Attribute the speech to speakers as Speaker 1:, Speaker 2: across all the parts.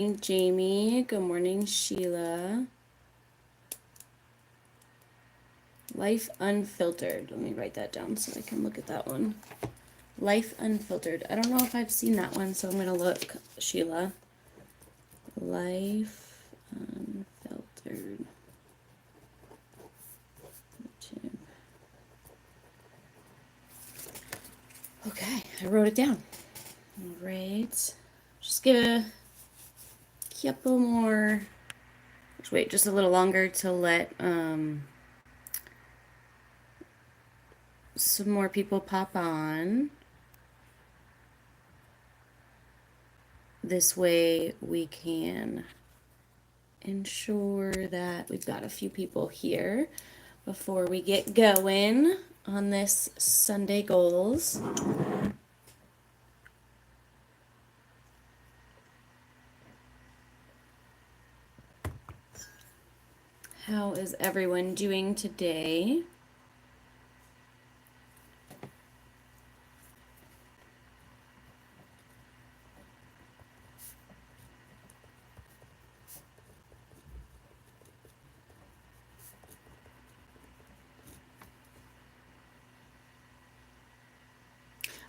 Speaker 1: Jamie. Good morning, Sheila. Life Unfiltered. Let me write that down so I can look at that one. Life Unfiltered. I don't know if I've seen that one, so I'm going to look, Sheila. Life Unfiltered. Okay, I wrote it down. All right. Just give a couple more. Just wait just a little longer to let some more people pop on. This way we can ensure that we've got a few people here before we get going on this Sunday goals. How is everyone doing today?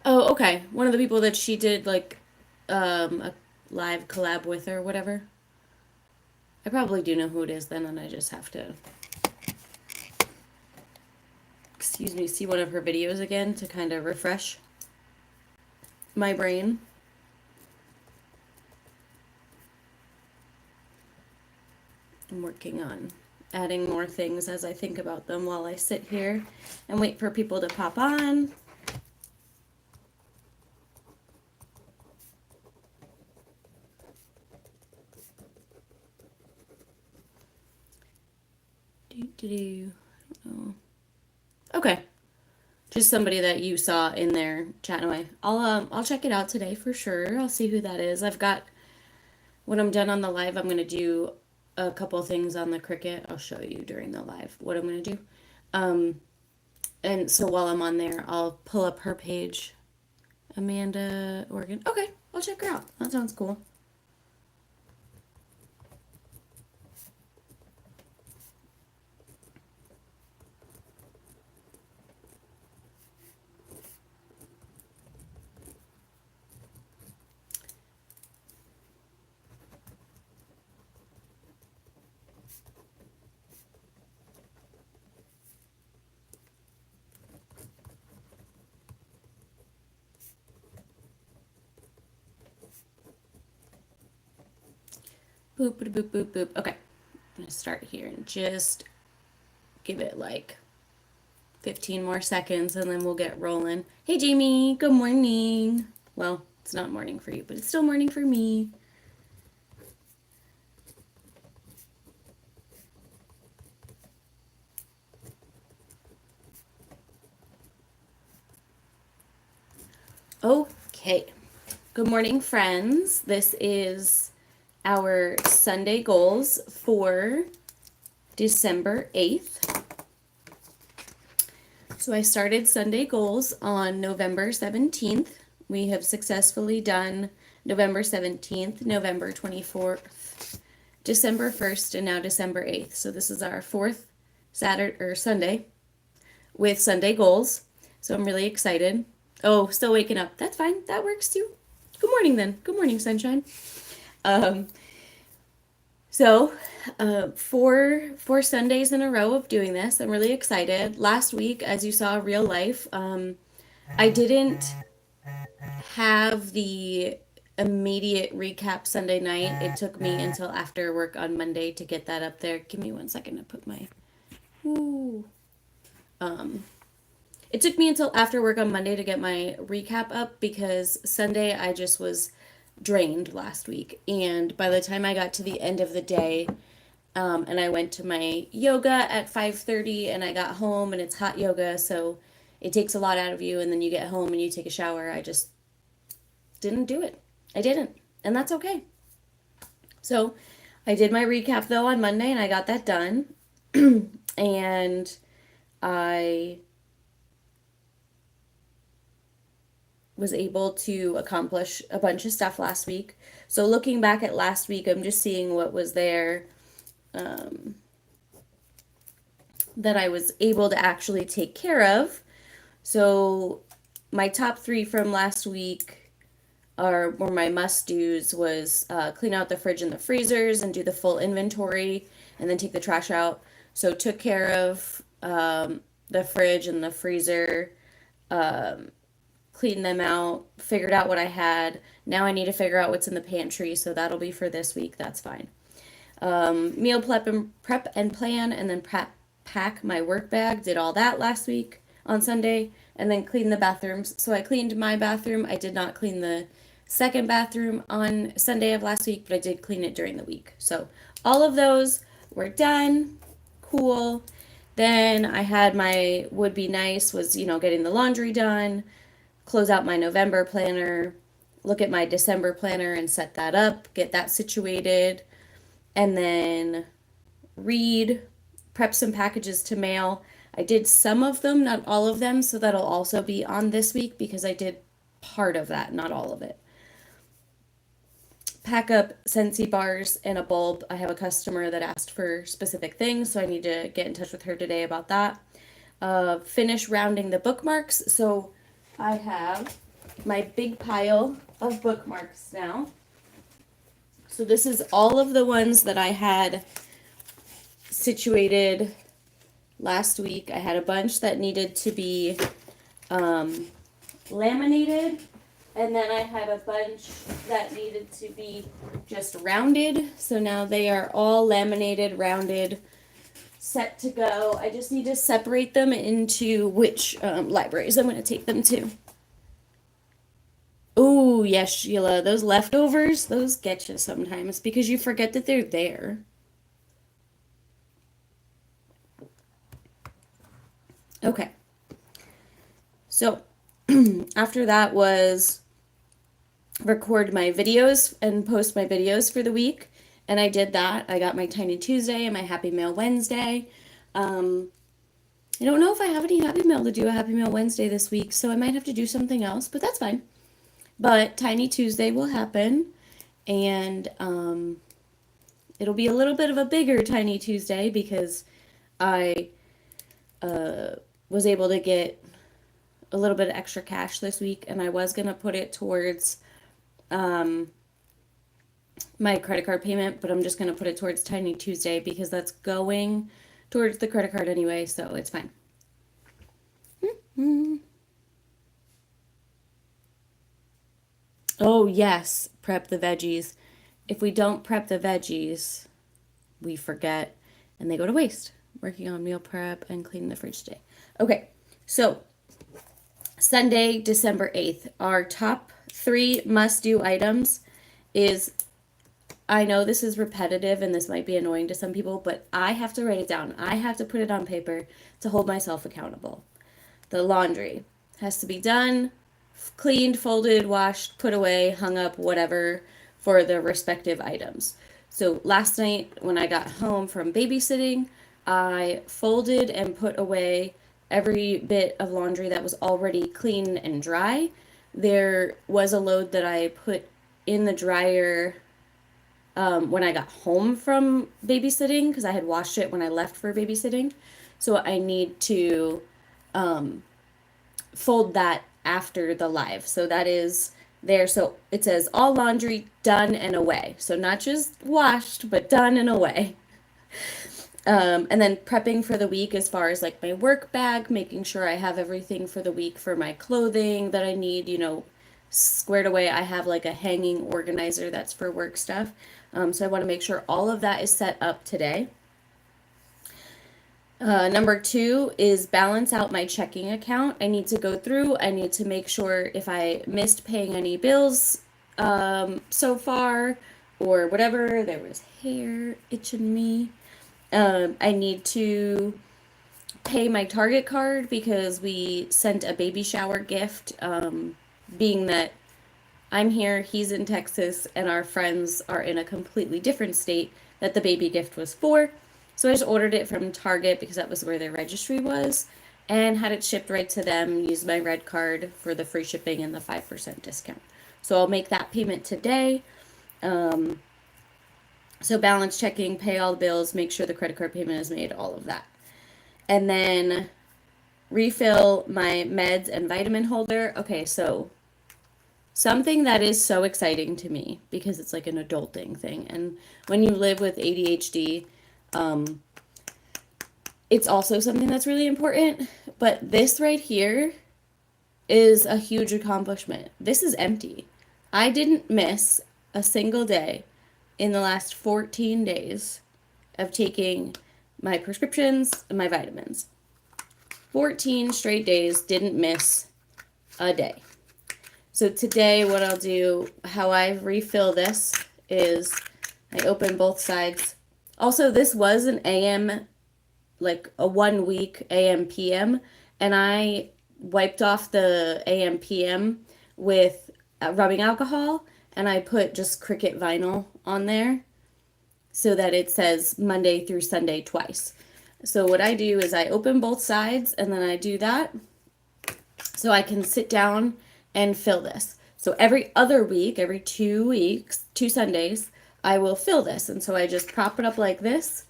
Speaker 1: Oh, okay. One of the people that she did like a live collab with or whatever. I probably do know who it is then, and I just have to, excuse me, see one of her videos again to kind of refresh my brain. I'm working on adding more things as I think about them while I sit here and wait for people to pop on. I don't know. Okay. Just somebody that you saw in there chatting away. I'll check it out today for sure. I'll see who that is. I've got when I'm done on the live, I'm gonna do a couple things on the Cricut. I'll show you during the live what I'm gonna do. And so while I'm on there, I'll pull up her page. Amanda Oregon. Okay, I'll check her out. That sounds cool. Boop, boop, boop, boop, boop. Okay, I'm gonna start here and just give it like 15 more seconds and then we'll get rolling. Hey, Jamie, good morning. Well, it's not morning for you, but it's still morning for me. Okay. Good morning, friends. This is our Sunday goals for December 8th. So I started Sunday goals on November 17th. We have successfully done November 17th, November 24th, December 1st, and now December 8th. So this is our fourth Saturday or Sunday with Sunday goals. So I'm really excited. Oh, still waking up. That's fine. That works too. Good morning then. Good morning, sunshine. So, four Sundays in a row of doing this. I'm really excited. Last week, as you saw, real life, I didn't have the immediate recap Sunday night. It took me until after work on Monday to get that up there. Give me 1 second to put my. Ooh. It took me until after work on Monday to get my recap up because Sunday I just was drained last week. And by the time I got to the end of the day, and I went to my yoga at 5:30 and I got home and it's hot yoga, so it takes a lot out of you and then you get home and you take a shower. I just didn't do it. I didn't. And that's okay. So I did my recap though on Monday and I got that done. And I was able to accomplish a bunch of stuff last week. So looking back at last week, I'm just seeing what was there um, that I was able to actually take care of. So my top three from last week were my must-dos was clean out the fridge and the freezers and do the full inventory and then take the trash out. So took care of the fridge and the freezer, cleaned them out, figured out what I had. Now I need to figure out what's in the pantry, so that'll be for this week. That's fine. Meal prep and plan, and then pack my work bag. Did all that last week on Sunday, and then clean the bathrooms. So I cleaned my bathroom. I did not clean the second bathroom on Sunday of last week, but I did clean it during the week. So all of those were done. Cool. Then I had my would be nice was, getting the laundry done, close out my November planner, look at my December planner and set that up, get that situated, and then prep some packages to mail. I did some of them, not all of them, so that'll also be on this week because I did part of that, not all of it. Pack up Scentsy bars and a bulb. I have a customer that asked for specific things, so I need to get in touch with her today about that. Finish rounding the bookmarks. So I have my big pile of bookmarks now. So this is all of the ones that I had situated last week. I had a bunch that needed to be laminated, and then I had a bunch that needed to be just rounded. So now they are all laminated, rounded, set to go. I just need to separate them into which libraries I'm going to take them to. Oh, yes, Sheila, those leftovers, those get you sometimes because you forget that they're there. Okay. So after that was record my videos and post my videos for the week. And I did that. I got my Tiny Tuesday and my Happy Mail Wednesday. I don't know if I have any Happy Mail to do a Happy Mail Wednesday this week, so I might have to do something else, but that's fine. But Tiny Tuesday will happen, and it'll be a little bit of a bigger Tiny Tuesday because I was able to get a little bit of extra cash this week, and I was going to put it towards my credit card payment, but I'm just going to put it towards Tiny Tuesday because that's going towards the credit card anyway, so it's fine. Mm-hmm. Oh, yes, prep the veggies. If we don't prep the veggies, we forget and they go to waste. Working on meal prep and cleaning the fridge today. Okay, so Sunday, December 8th, our top 3 must-do items is, I know this is repetitive and this might be annoying to some people, but I have to write it down. I have to put it on paper to hold myself accountable. The laundry has to be done, cleaned, folded, washed, put away, hung up, whatever, for the respective items. So last night when I got home from babysitting, I folded and put away every bit of laundry that was already clean and dry. There was a load that I put in the dryer when I got home from babysitting because I had washed it when I left for babysitting. So I need to fold that after the live. So that is there. So it says all laundry done and away. So not just washed, but done and away. And then prepping for the week as far as like my work bag, making sure I have everything for the week for my clothing that I need, squared away. I have like a hanging organizer that's for work stuff. So I want to make sure all of that is set up today. Number 2 is balance out my checking account. I need to go through. I need to make sure if I missed paying any bills so far or whatever. There was hair itching me. I need to pay my Target card because we sent a baby shower gift, being that I'm here, he's in Texas, and our friends are in a completely different state that the baby gift was for. So I just ordered it from Target because that was where their registry was and had it shipped right to them, used my red card for the free shipping and the 5% discount. So I'll make that payment today. Um, so balance checking, pay all the bills, make sure the credit card payment is made, all of that. And then refill my meds and vitamin holder. Okay, so something that is so exciting to me because it's like an adulting thing. And when you live with ADHD, um, it's also something that's really important. But this right here is a huge accomplishment. This is empty. I didn't miss a single day in the last 14 days of taking my prescriptions and my vitamins. 14 straight days, didn't miss a day. So today what I'll do, how I refill this is I open both sides. Also, this was an AM, like a 1 week AM PM, and I wiped off the AM PM with rubbing alcohol, and I put just Cricut vinyl on there so that it says Monday through Sunday twice. So what I do is I open both sides and then I do that so I can sit down and fill this. So every other week, every 2 weeks, 2 Sundays, I will fill this. And so I just prop it up like this,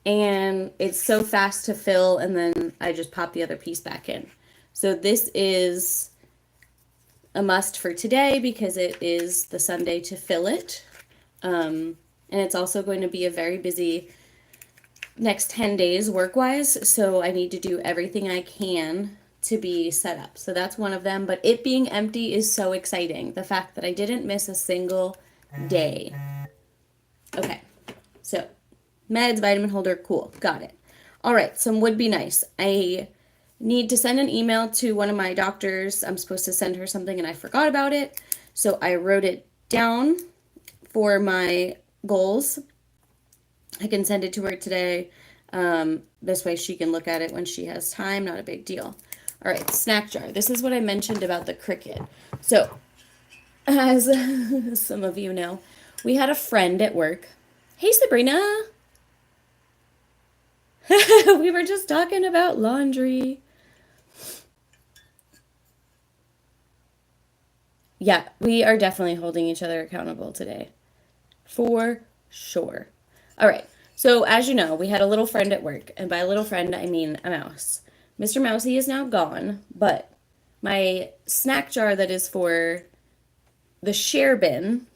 Speaker 1: and it's so fast to fill, and then I just pop the other piece back in. So this is a must for today because it is the Sunday to fill it. And it's also going to be a very busy next 10 days work-wise, so I need to do everything I can to be set up. So that's one of them, but it being empty is so exciting. The fact that I didn't miss a single day. Okay, so meds, vitamin holder, cool, got it. All right, some would be nice. I need to send an email to one of my doctors. I'm supposed to send her something and I forgot about it, so I wrote it down for my goals. I can send it to her today. This way she can look at it when she has time. Not a big deal. All right, snack jar. This is what I mentioned about the Cricut. So, as some of you know, we had a friend at work. Hey, Sabrina. We were just talking about laundry. Yeah, we are definitely holding each other accountable today. For sure. All right. So, as you know, we had a little friend at work, and by a little friend, I mean a mouse. Mr. Mousy is now gone, but my snack jar that is for the share bin,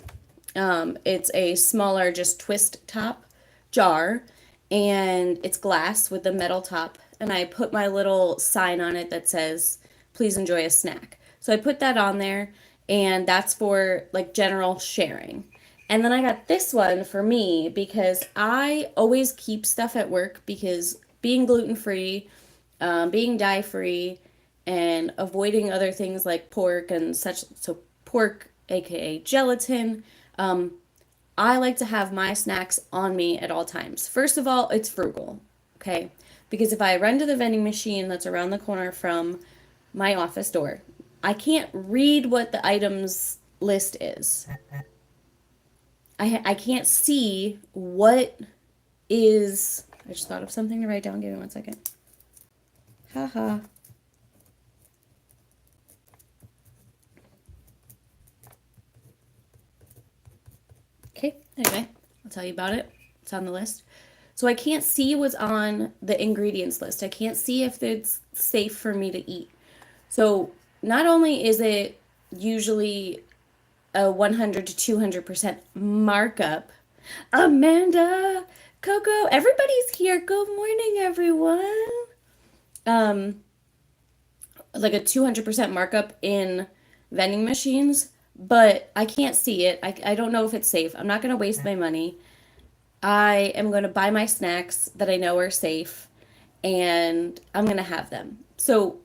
Speaker 1: it's a smaller, just twist top jar, and it's glass with a metal top, and I put my little sign on it that says, please enjoy a snack. So I put that on there, and that's for like general sharing. And then I got this one for me because I always keep stuff at work because being gluten-free, being dye-free, and avoiding other things like pork and such, so pork, aka gelatin, I like to have my snacks on me at all times. First of all, it's frugal, okay? Because if I run to the vending machine that's around the corner from my office door, I can't read what the items list is. I can't see what is... I just thought of something to write down. Give me 1 second. Haha. Okay, anyway, I'll tell you about it. It's on the list. So I can't see what's on the ingredients list. I can't see if it's safe for me to eat. So not only is it usually a 100 to 200% markup. Amanda, Coco, everybody's here. Good morning, everyone. Like a 200% markup in vending machines, but I can't see it. I don't know if it's safe. I'm not going to waste my money. I am going to buy my snacks that I know are safe, and I'm going to have them. So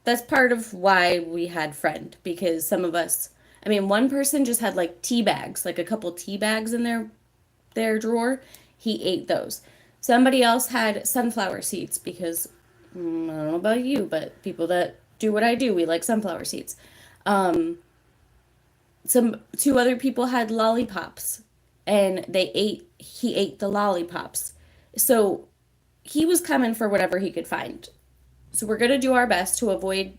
Speaker 1: that's part of why we had friend, because some of us, I mean, one person just had like tea bags, like a couple tea bags in their drawer. He ate those. Somebody else had sunflower seeds because I don't know about you, but people that do what I do, we like sunflower seeds. Two other people had lollipops, and he ate the lollipops. So he was coming for whatever he could find. So we're going to do our best to avoid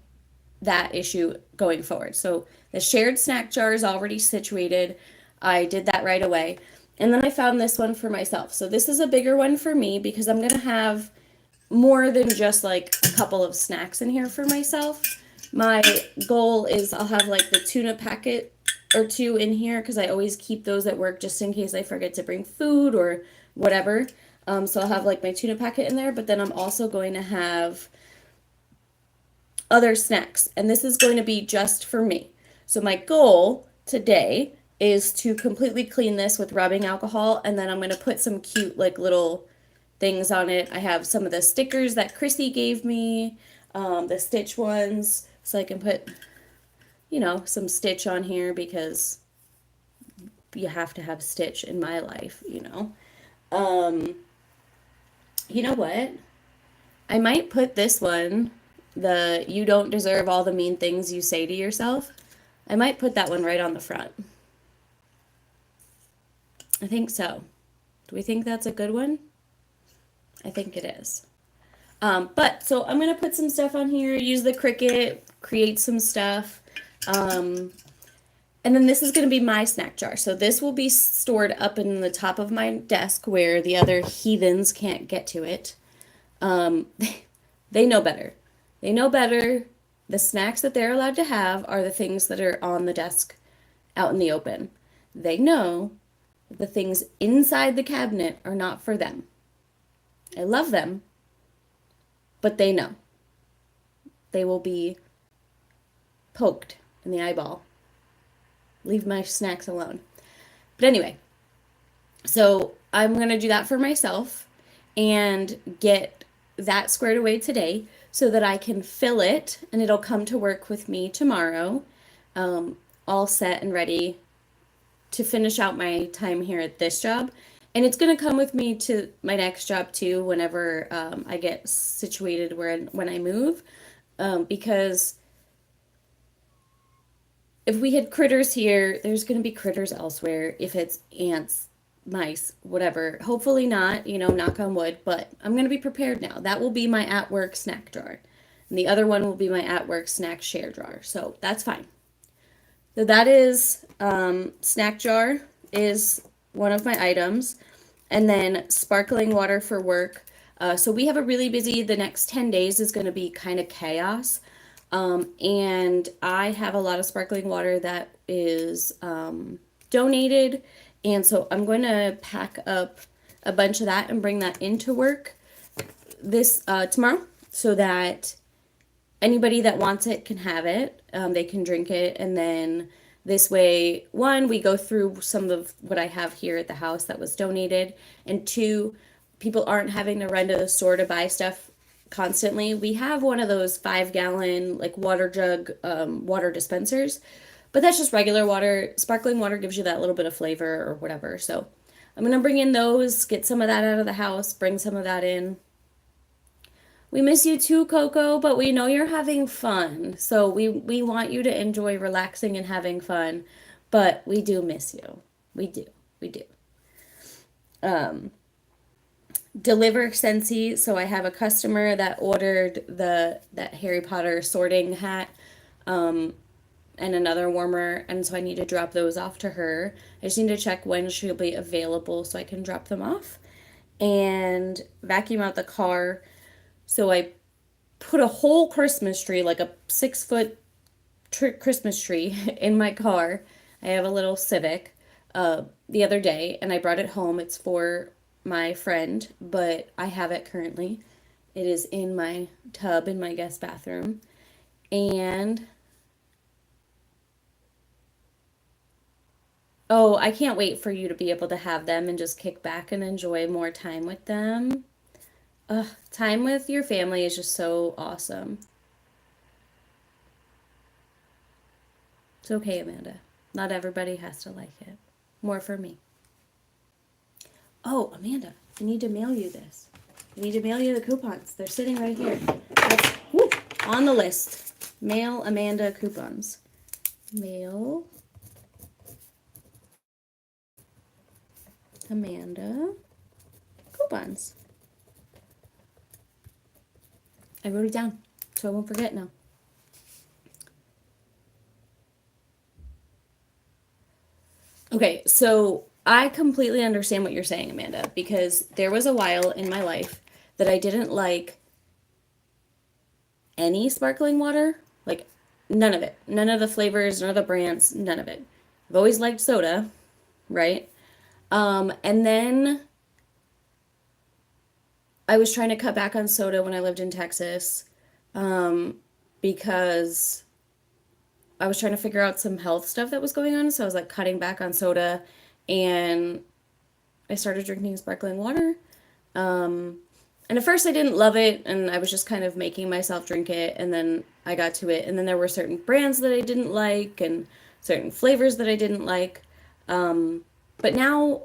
Speaker 1: that issue going forward. So the shared snack jar is already situated. I did that right away. And then I found this one for myself. So this is a bigger one for me because I'm going to have more than just like a couple of snacks in here for myself. My goal is I'll have like the tuna packet or two in here because I always keep those at work just in case I forget to bring food or whatever. So I'll have like my tuna packet in there, but then I'm also going to have other snacks, and this is going to be just for me. So my goal today is to completely clean this with rubbing alcohol, and then I'm going to put some cute like little things on it. I have some of the stickers that Chrissy gave me, the Stitch ones, so I can put, you know, some Stitch on here because you have to have Stitch in my life, you know. You know what? I might put this one, the "You don't deserve all the mean things you say to yourself." I might put that one right on the front. I think so. Do we think that's a good one? I think it is. But so I'm going to put some stuff on here, use the Cricut, create some stuff. And then this is going to be my snack jar. So this will be stored up in the top of my desk where the other heathens can't get to it. Um, they know better. They know better. The snacks that they're allowed to have are the things that are on the desk out in the open. They know the things inside the cabinet are not for them. I love them, but they know. They will be poked in the eyeball. Leave my snacks alone. But anyway, so I'm going to do that for myself and get that squared away today so that I can fill it and it'll come to work with me tomorrow, all set and ready to finish out my time here at this job. And it's going to come with me to my next job too whenever I get situated when I move, because if we had critters here, there's going to be critters elsewhere. If it's ants, mice, whatever. Hopefully not, you know, knock on wood, but I'm going to be prepared now. That will be my at-work snack drawer. And the other one will be my at-work snack share drawer. So that's fine. So that is, snack jar is one of my items. And then sparkling water for work. So we have a really busy, the next 10 days is going to be kind of chaos. And I have a lot of sparkling water that is donated. And so I'm going to pack up a bunch of that and bring that into work this tomorrow so that anybody that wants it can have it. They can drink it. And then this way, one, we go through some of what I have here at the house that was donated. And two, people aren't having to run to the store to buy stuff constantly. We have one of those 5-gallon like water jug water dispensers, but that's just regular water. Sparkling water gives you that little bit of flavor or whatever. So I'm gonna bring in those, get some of that out of the house, bring some of that in. We miss you too, Coco, but we know you're having fun. So we want you to enjoy relaxing and having fun, but we do miss you. We do. We do. Deliver Scentsy. So I have a customer that ordered that Harry Potter sorting hat and another warmer, and so I need to drop those off to her. I just need to check when she'll be available so I can drop them off and vacuum out the car. So I put a whole Christmas tree, like a 6-foot Christmas tree in my car. I have a little Civic the other day, and I brought it home. It's for my friend, but I have it currently. It is in my tub in my guest bathroom. And oh, I can't wait for you to be able to have them and just kick back and enjoy more time with them. Time with your family is just so awesome. It's okay, Amanda. Not everybody has to like it. More for me. Oh, Amanda, I need to mail you this. I need to mail you the coupons. They're sitting right here. That's, on the list. Mail Amanda coupons. Mail Amanda coupons. I wrote it down so I won't forget now. Okay, so I completely understand what you're saying, Amanda, because there was a while in my life that I didn't like any sparkling water. Like, none of it. None of the flavors, none of the brands, none of it. I've always liked soda, right? And then I was trying to cut back on soda when I lived in Texas, because I was trying to figure out some health stuff that was going on. So I was like cutting back on soda, and I started drinking sparkling water. Um, and at first I didn't love it, and I was just kind of making myself drink it. And then I got to it, and then there were certain brands that I didn't like, and certain flavors that I didn't like. But now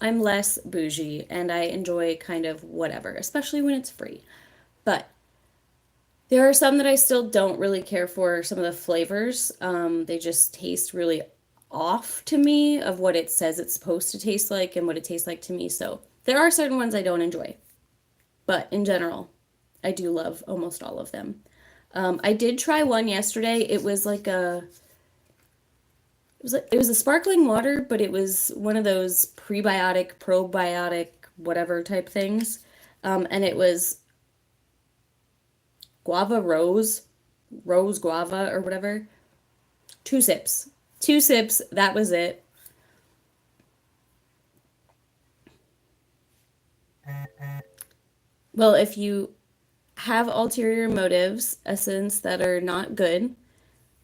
Speaker 1: I'm less bougie, and I enjoy kind of whatever, especially when it's free. But there are some that I still don't really care for. Some of the flavors, they just taste really off to me of what it says it's supposed to taste like and what it tastes like to me. So there are certain ones I don't enjoy, but in general, I do love almost all of them. I did try one yesterday. It was a sparkling water, but it was one of those prebiotic, probiotic, whatever type things, and it was guava rose guava or whatever. Two sips. Two sips, that was it. Well, if you have ulterior motives, a sense that are not good,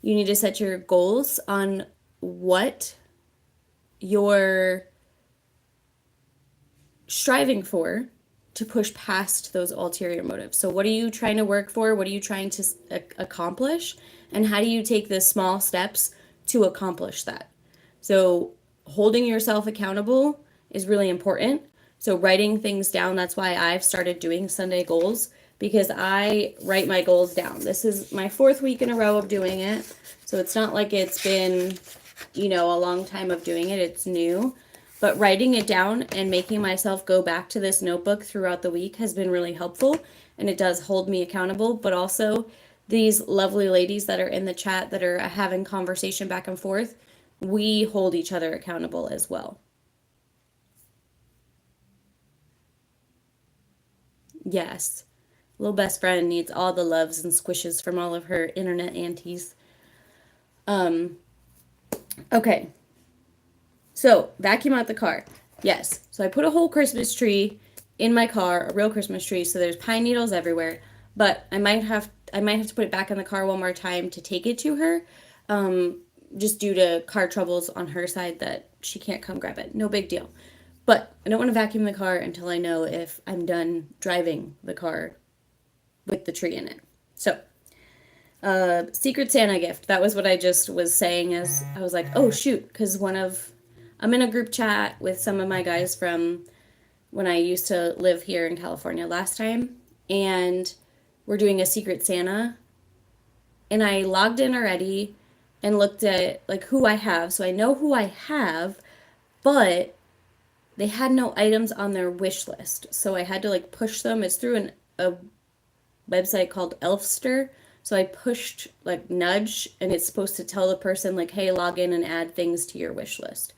Speaker 1: you need to set your goals on what you're striving for to push past those ulterior motives. So, what are you trying to work for? What are you trying to accomplish? And how do you take the small steps to accomplish that? So, holding yourself accountable is really important. So, writing things down, that's why I've started doing Sunday goals, because I write my goals down. This is my fourth week in a row of doing it. So, it's not like it's been, a long time of doing it, it's new. But writing it down and making myself go back to this notebook throughout the week has been really helpful. And it does hold me accountable. But also, these lovely ladies that are in the chat that are having conversation back and forth, we hold each other accountable as well. Yes. Little best friend needs all the loves and squishes from all of her internet aunties. Okay. So, vacuum out the car. Yes. So I put a whole Christmas tree in my car, a real Christmas tree, so there's pine needles everywhere. But I might have to put it back in the car one more time to take it to her. Just due to car troubles on her side that she can't come grab it. No big deal. But I don't want to vacuum the car until I know if I'm done driving the car with the tree in it. So, Secret Santa gift. That was what I just was saying as I was like, oh shoot, because I'm in a group chat with some of my guys from when I used to live here in California last time, and we're doing a Secret Santa, and I logged in already and looked at like who I have, so I know who I have, but they had no items on their wish list, so I had to like push them. It's through a website called Elfster. So I pushed like nudge, and it's supposed to tell the person like, hey, log in and add things to your wish list.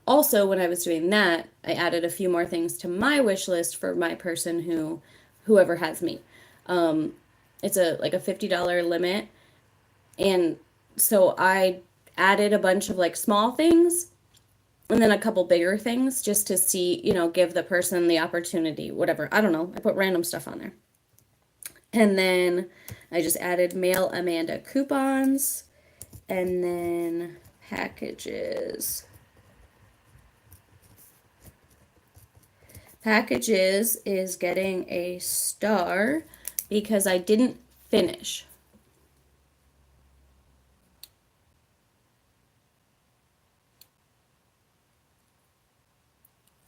Speaker 1: Also, when I was doing that, I added a few more things to my wish list for my person whoever has me. It's a $50 limit, and so I added a bunch of like small things and then a couple bigger things just to see, give the person the opportunity, whatever. I don't know. I put random stuff on there. And then I just added mail Amanda coupons, and then packages. Packages is getting a star because I didn't finish.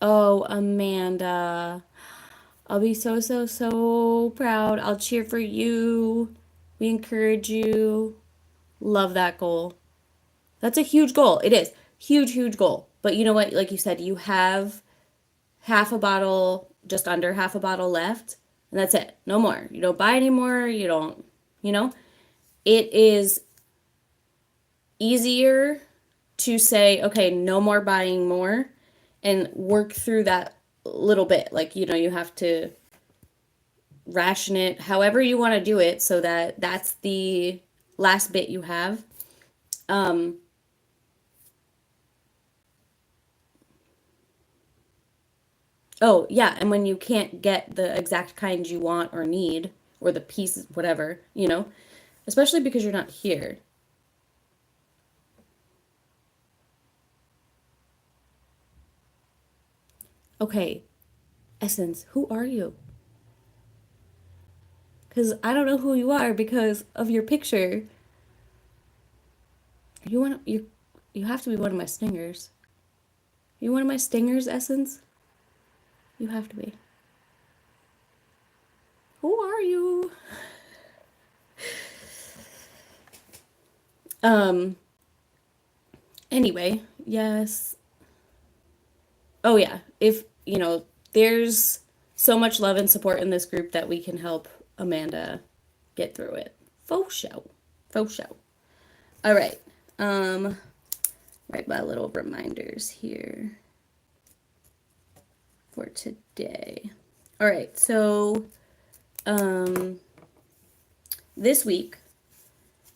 Speaker 1: Oh, Amanda. I'll be so, so, so proud. I'll cheer for you. We encourage you. Love that goal. That's a huge goal. It is. Huge, huge goal. But you know what? Like you said, you have half a bottle, just under half a bottle left, and that's it. No more. You don't buy anymore. You don't, you know? It is easier to say, okay, no more buying more and work through that little bit. Like, you have to ration it however you want to do it so that that's the last bit you have. Um, oh, yeah, and when you can't get the exact kind you want or need, or the pieces, whatever, especially because you're not here. Okay, Essence, who are you? Because I don't know who you are because of your picture. You have to be one of my stingers. You one of my stingers, Essence? You have to be. Who are you? Um, anyway, yes. Oh yeah, if, there's so much love and support in this group that we can help Amanda get through it. Faux show. Faux show. All right. Um, write my little reminders here for today. All right, so this week,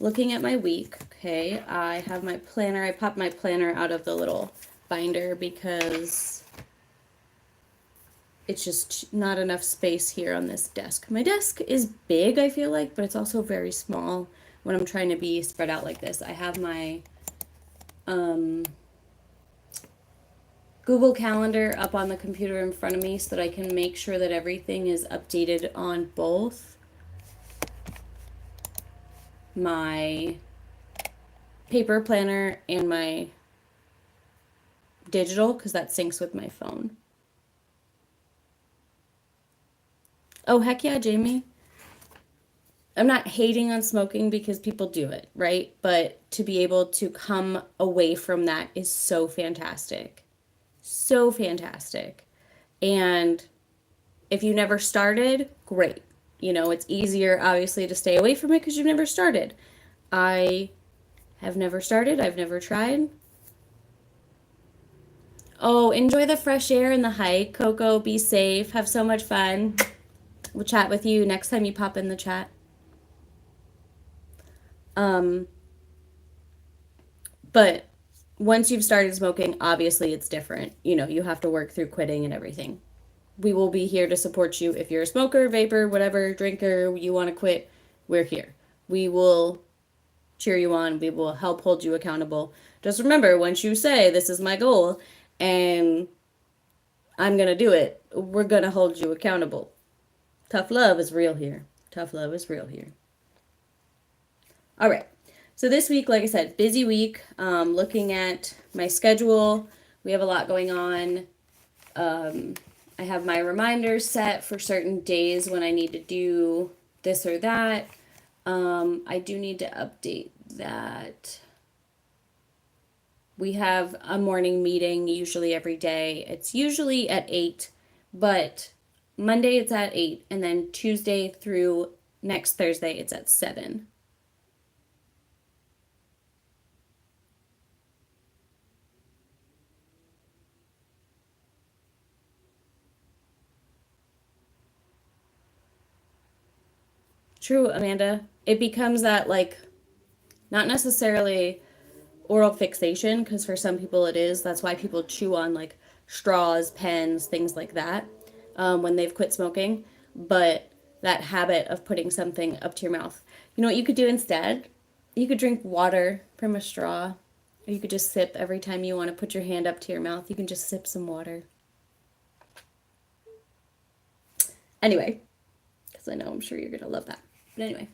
Speaker 1: looking at my week, okay, I have my planner. I popped my planner out of the little binder because it's just not enough space here on this desk. My desk is big, I feel like, but it's also very small when I'm trying to be spread out like this. I have my Google Calendar up on the computer in front of me so that I can make sure that everything is updated on both my paper planner and my digital, because that syncs with my phone. Oh, heck yeah, Jamie. I'm not hating on smoking because people do it, right? But to be able to come away from that is so fantastic. So fantastic. And if you never started, great. It's easier, obviously, to stay away from it because you've never started. I have never started, I've never tried. Oh, enjoy the fresh air and the hike, Coco. Be safe. Have so much fun. We'll chat with you next time you pop in the chat. But once you've started smoking, obviously it's different. You have to work through quitting and everything. We will be here to support you. If you're a smoker, vapor, whatever, drinker, you want to quit, we're here. We will cheer you on. We will help hold you accountable. Just remember, once you say, this is my goal, and I'm going to do it, we're going to hold you accountable. Tough love is real here. Tough love is real here. All right. So this week, like I said, busy week. Looking at my schedule, we have a lot going on. I have my reminders set for certain days when I need to do this or that. I do need to update that. We have a morning meeting usually every day. It's usually at 8, but Monday it's at 8, and then Tuesday through next Thursday it's at 7. True, Amanda. It becomes that, like, not necessarily oral fixation, because for some people it is. That's why people chew on, like, straws, pens, things like that, when they've quit smoking. But that habit of putting something up to your mouth. You know what you could do instead? You could drink water from a straw. Or you could just sip every time you want to put your hand up to your mouth. You can just sip some water. Anyway, because I know I'm sure you're going to love that. But anyway.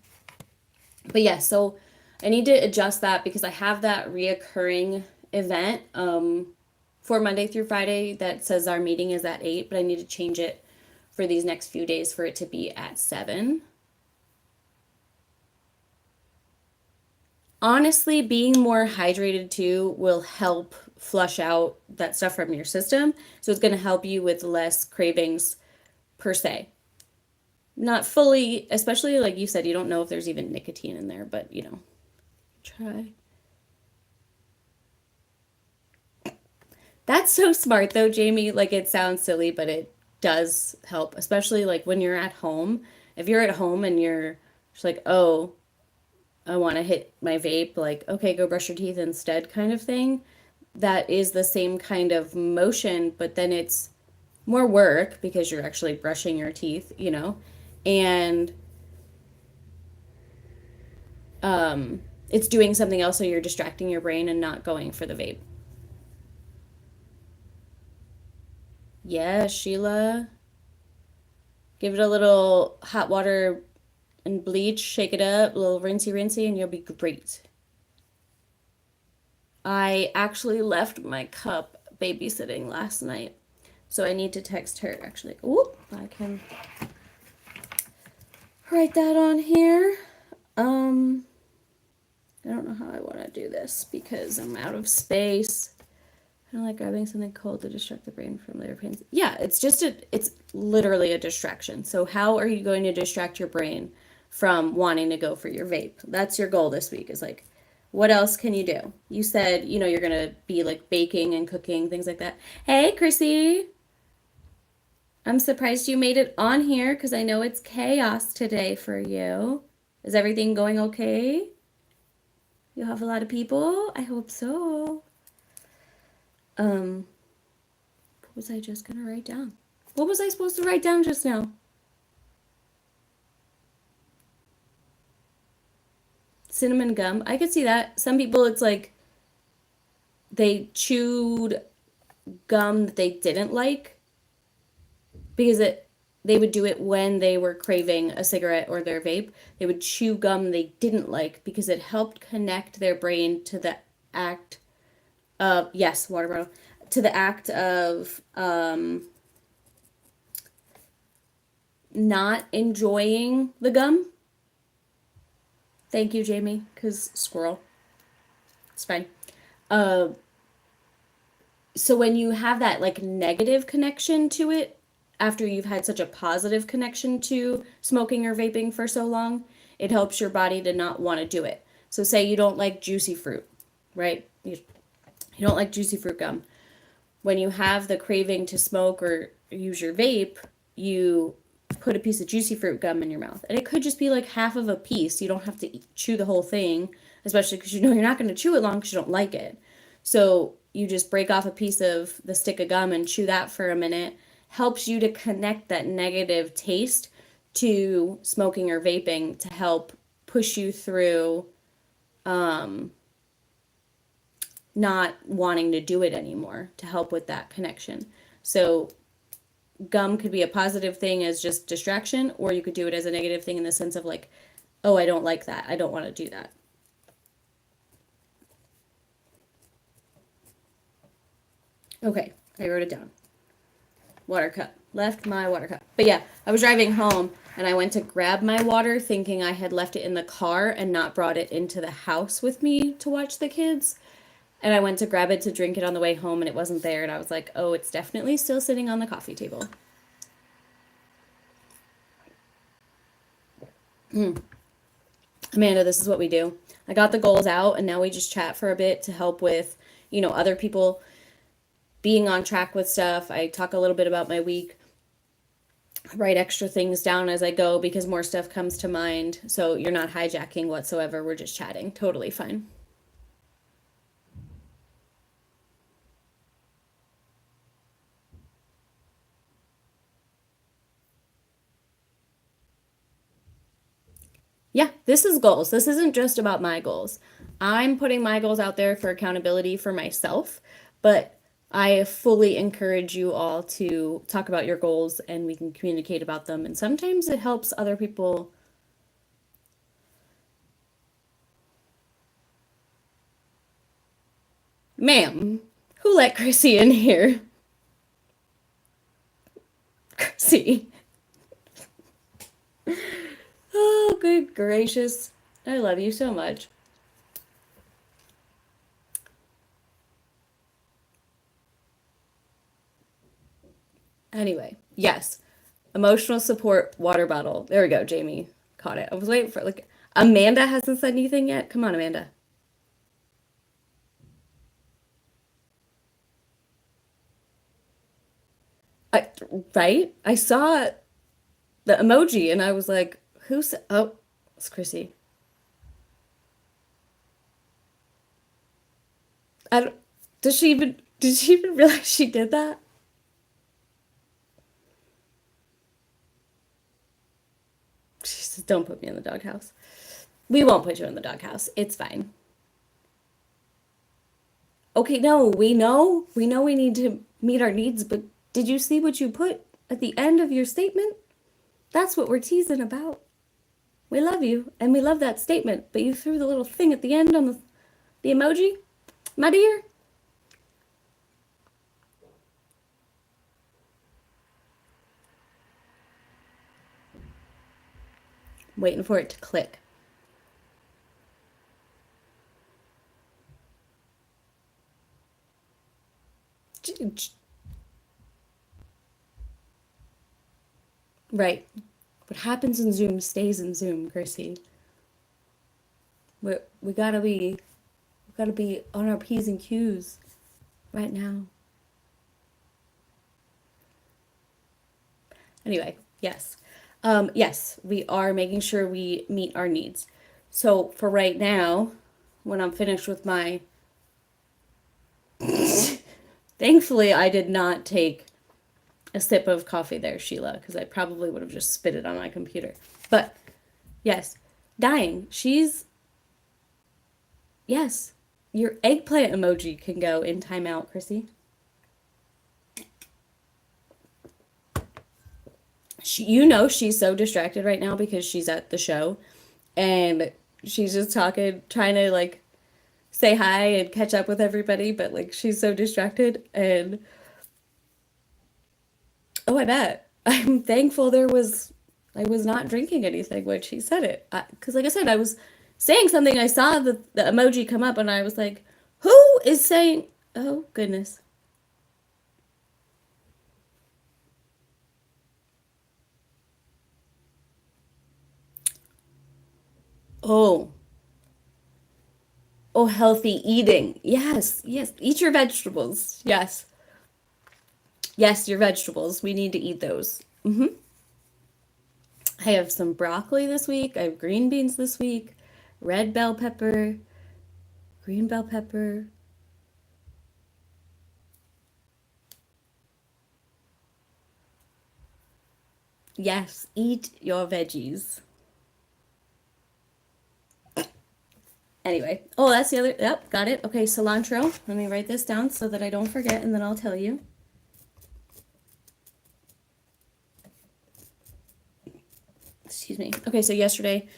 Speaker 1: But yeah, so I need to adjust that because I have that reoccurring event for Monday through Friday that says our meeting is at 8, but I need to change it for these next few days for it to be at 7. Honestly, being more hydrated too will help flush out that stuff from your system. So it's going to help you with less cravings per se. Not fully, especially like you said, you don't know if there's even nicotine in there, but try. That's so smart though, Jamie. Like it sounds silly, but it does help, especially like when you're at home. If you're at home and you're just like, oh, I want to hit my vape, like, okay, go brush your teeth instead, kind of thing. That is the same kind of motion, but then it's more work because you're actually brushing your teeth, and it's doing something else, so you're distracting your brain and not going for the vape. Yeah, Sheila. Give it a little hot water and bleach, shake it up, a little rinsey rinsey, and you'll be great. I actually left my cup babysitting last night, so I need to text her actually. Oop, I can write that on here. Um, I don't know how I want to do this because I'm out of space. I don't like grabbing something cold to distract the brain from later pains. Yeah, it's literally a distraction. So how are you going to distract your brain from wanting to go for your vape? That's your goal this week is like, what else can you do? You said, you're going to be like baking and cooking, things like that. Hey, Chrissy, I'm surprised you made it on here because I know it's chaos today for you. Is everything going okay? You have a lot of people? I hope so. Um, what was I just gonna write down? What was I supposed to write down just now? Cinnamon gum. I could see that. Some people, it's like they chewed gum that they didn't like because they would do it when they were craving a cigarette or their vape. They would chew gum they didn't like because it helped connect their brain to the act of, yes, water bottle, to the act of not enjoying the gum. Thank you, Jamie, because squirrel. It's fine. Uh, so when you have that like negative connection to it, after you've had such a positive connection to smoking or vaping for so long, it helps your body to not want to do it. So say you don't like juicy fruit, right? You don't like juicy fruit gum. When you have the craving to smoke or use your vape, you put a piece of juicy fruit gum in your mouth. And it could just be like half of a piece. You don't have to chew the whole thing, especially because you're not going to chew it long because you don't like it. So you just break off a piece of the stick of gum and chew that for a minute. Helps you to connect that negative taste to smoking or vaping to help push you through not wanting to do it anymore to help with that connection. So gum could be a positive thing as just distraction, or you could do it as a negative thing in the sense of like, oh, I don't like that. I don't want to do that. Okay, I wrote it down. Water cup. Left my water cup. But yeah, I was driving home and I went to grab my water thinking I had left it in the car and not brought it into the house with me to watch the kids. And I went to grab it to drink it on the way home and it wasn't there. And I was like, oh, it's definitely still sitting on the coffee table. Amanda, this is what we do. I got the goals out and now we just chat for a bit to help with, other people being on track with stuff. I talk a little bit about my week, write extra things down as I go because more stuff comes to mind. So you're not hijacking whatsoever. We're just chatting. Totally fine. Yeah, this is goals. This isn't just about my goals. I'm putting my goals out there for accountability for myself, but I fully encourage you all to talk about your goals and we can communicate about them. And sometimes it helps other people. Ma'am, who let Chrissy in here? Chrissy. Oh, good gracious. I love you so much. Anyway, yes. Emotional support water bottle. There we go, Jamie. Caught it. I was waiting for like Amanda hasn't said anything yet. Come on, Amanda. I, right? I saw the emoji and I was like, who's, oh, it's Chrissy. I don't, did she even realize she did that? She says, don't put me in the doghouse. We won't put you in the doghouse. It's fine. Okay, no, we know we need to meet our needs, but did you see what you put at the end of your statement? That's what we're teasing about. We love you, and we love that statement, but you threw the little thing at the end on the emoji? My dear? Waiting for it to click. Right. What happens in Zoom stays in Zoom, Chrissy. We gotta be on our P's and Q's right now. Anyway, yes. Yes, we are making sure we meet our needs. So for right now, when I'm finished with my, thankfully I did not take a sip of coffee there, Sheila, because I probably would have just spit it on my computer. But yes, dying. She's, yes, your eggplant emoji can go in timeout, Chrissy. You know she's so distracted right now because she's at the show and she's just talking, trying to like say hi and catch up with everybody, but like she's so distracted. And oh, I bet. I'm thankful I was not drinking anything when she said it. Because, like I said, I was saying something. I saw the emoji come up and I was like, who is saying, oh, goodness. Oh, oh, healthy eating. Yes, yes. Eat your vegetables. Yes. Yes, your vegetables. We need to eat those. I have some broccoli this week. I have green beans this week, red bell pepper, green bell pepper. Yes, eat your veggies. Anyway, oh, that's the other. Yep, got it. Okay, cilantro. Let me write this down so that I don't forget and then I'll tell you. Excuse me. Okay, so yesterday,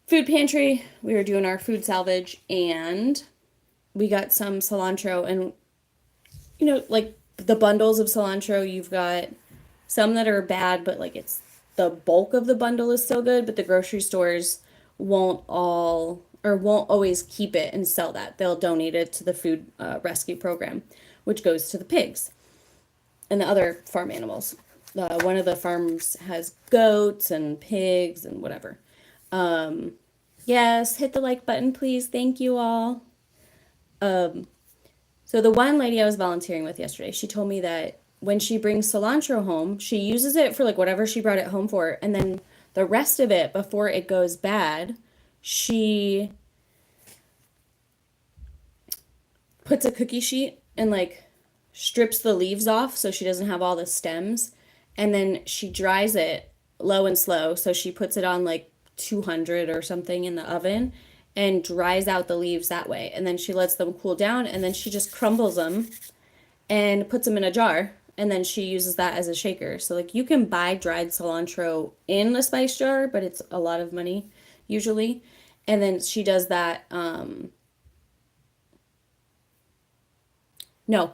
Speaker 1: food pantry, we were doing our food salvage and we got some cilantro and like the bundles of cilantro, you've got some that are bad, but like it's the bulk of the bundle is still good, but the grocery stores won't always keep it and sell that. They'll donate it to the food rescue program, which goes to the pigs and the other farm animals. One of the farms has goats and pigs and whatever. Yes, hit the like button, please. Thank you all. So the one lady I was volunteering with yesterday, she told me that when she brings cilantro home, she uses it for like whatever she brought it home for, and then the rest of it before it goes bad, she puts a cookie sheet and like strips the leaves off so she doesn't have all the stems, and then she dries it low and slow. So she puts it on like 200 or something in the oven and dries out the leaves that way. And then she lets them cool down and then she just crumbles them and puts them in a jar. And then she uses that as a shaker. So, like, you can buy dried cilantro in a spice jar, but it's a lot of money usually. And then she does that. No,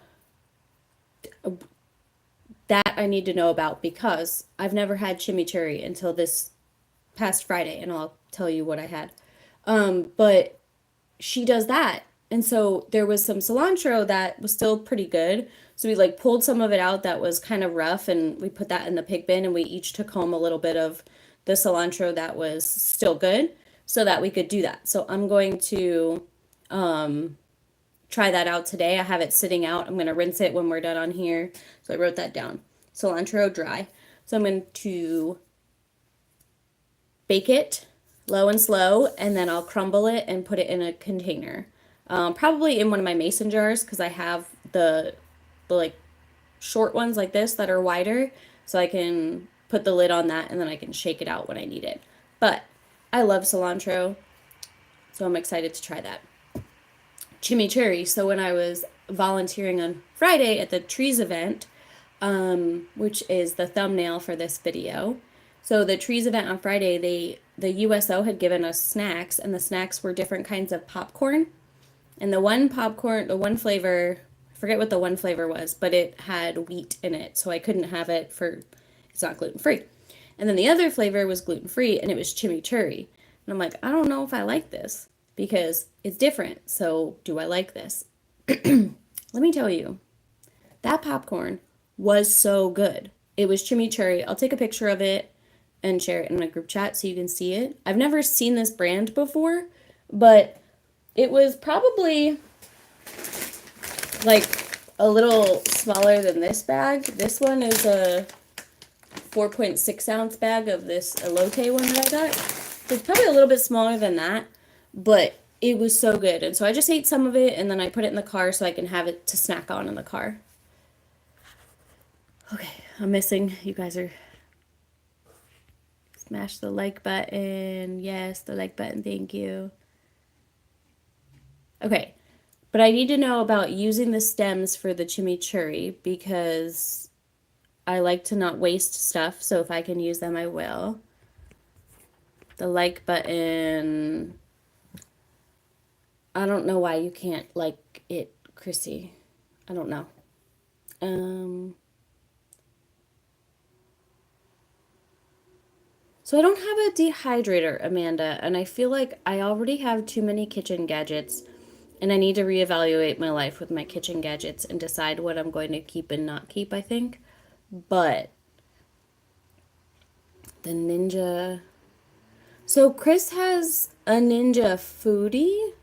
Speaker 1: that I need to know about because I've never had chimichurri until this past Friday, and I'll tell you what I had. But she does that. And so there was some cilantro that was still pretty good. So we like pulled some of it out that was kind of rough and we put that in the pig bin and we each took home a little bit of the cilantro that was still good so that we could do that. So I'm going to try that out today. I have it sitting out. I'm going to rinse it when we're done on here. So I wrote that down. cilantro dry. So I'm going to bake it low and slow, and then I'll crumble it and put it in a container. Probably in one of my mason jars because I have the like short ones like this that are wider, so I can put the lid on that and then I can shake it out when I need it. But I love cilantro, so I'm excited to try that. Chimichurri. So when I was volunteering on Friday at the trees event, which is the thumbnail for this video. So the trees event on Friday, the USO had given us snacks, and the snacks were different kinds of popcorn. And the one popcorn, the one flavor, I forget what the one flavor was, but it had wheat in it, so I couldn't have it for it's not gluten free. And then the other flavor was gluten free, and it was chimichurri. And I'm like, I don't know if I like this because it's different. So do I like this? Let me tell you, that popcorn was so good. It was chimichurri. I'll take a picture of it and share it in a group chat so you can see it. I've never seen this brand before, but it was probably like a little smaller than this bag. This one is a 4.6 ounce bag of this elote one that I got. So it's probably a little bit smaller than that, but it was so good. And so I just ate some of it and then I put it in the car so I can have it to snack on in the car. Okay, I'm missing. You guys are. Smash the like button. Yes, the like button. Thank you. Okay, but I need to know about using the stems for the chimichurri because I like to not waste stuff. So if I can use them, I will. The like button. I don't know why you can't like it, Chrissy. I don't know. So I don't have a dehydrator, Amanda, and I feel like I already have too many kitchen gadgets, and I need to reevaluate my life with my kitchen gadgets and decide what I'm going to keep and not keep, I think. But the Ninja. So Chris has a Ninja Foodie.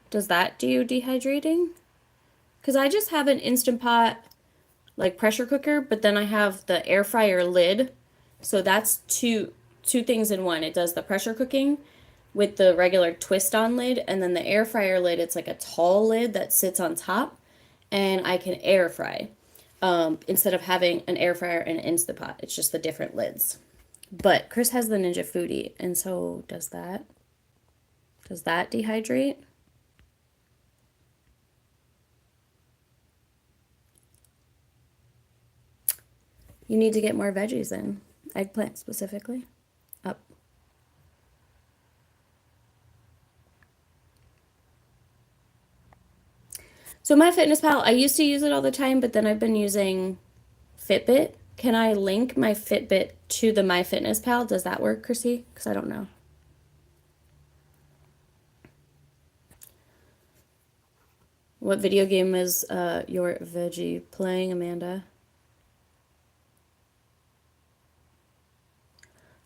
Speaker 1: Does that do dehydrating? Because I just have an Instant Pot, like pressure cooker, but then I have the air fryer lid. So that's two things in one. It does the pressure cooking with the regular twist on lid, and then the air fryer lid, it's like a tall lid that sits on top, and I can air fry. Instead of having an air fryer and an Instant Pot, it's just the different lids. But Chris has the Ninja Foodie, and so does that dehydrate? You need to get more veggies in. Eggplant specifically. Up. So MyFitnessPal, I used to use it all the time, but then I've been using Fitbit. Can I link my Fitbit to the MyFitnessPal? Does that work, Chrissy? Because I don't know. What video game is your veggie playing, Amanda?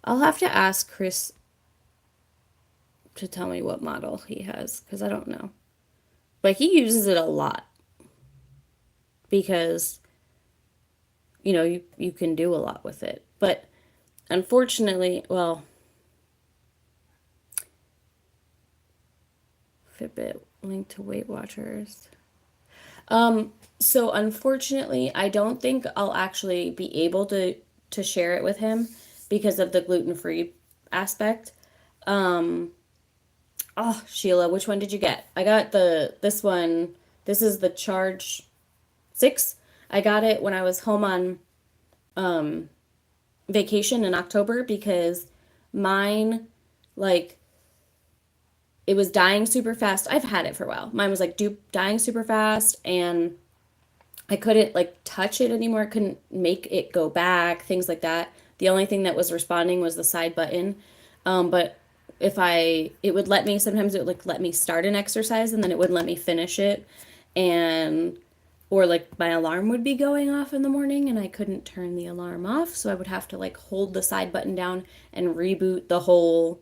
Speaker 1: I'll have to ask Chris to tell me what model he has, because I don't know. But he uses it a lot because, you know, you can do a lot with it. But unfortunately, well, Fitbit link to Weight Watchers. So unfortunately, I don't think I'll actually be able to share it with him because of the gluten-free aspect. Oh, Sheila, which one did you get? I got this one. This is the Charge 6. I got it when I was home on vacation in October because mine, like, it was dying super fast. I've had it for a while. Mine was like dying super fast, and I couldn't like touch it anymore. I couldn't make it go back, things like that. The only thing that was responding was the side button. But it would let me, sometimes it would like let me start an exercise and then it wouldn't let me finish it. Or like my alarm would be going off in the morning and I couldn't turn the alarm off. So I would have to like hold the side button down and reboot the whole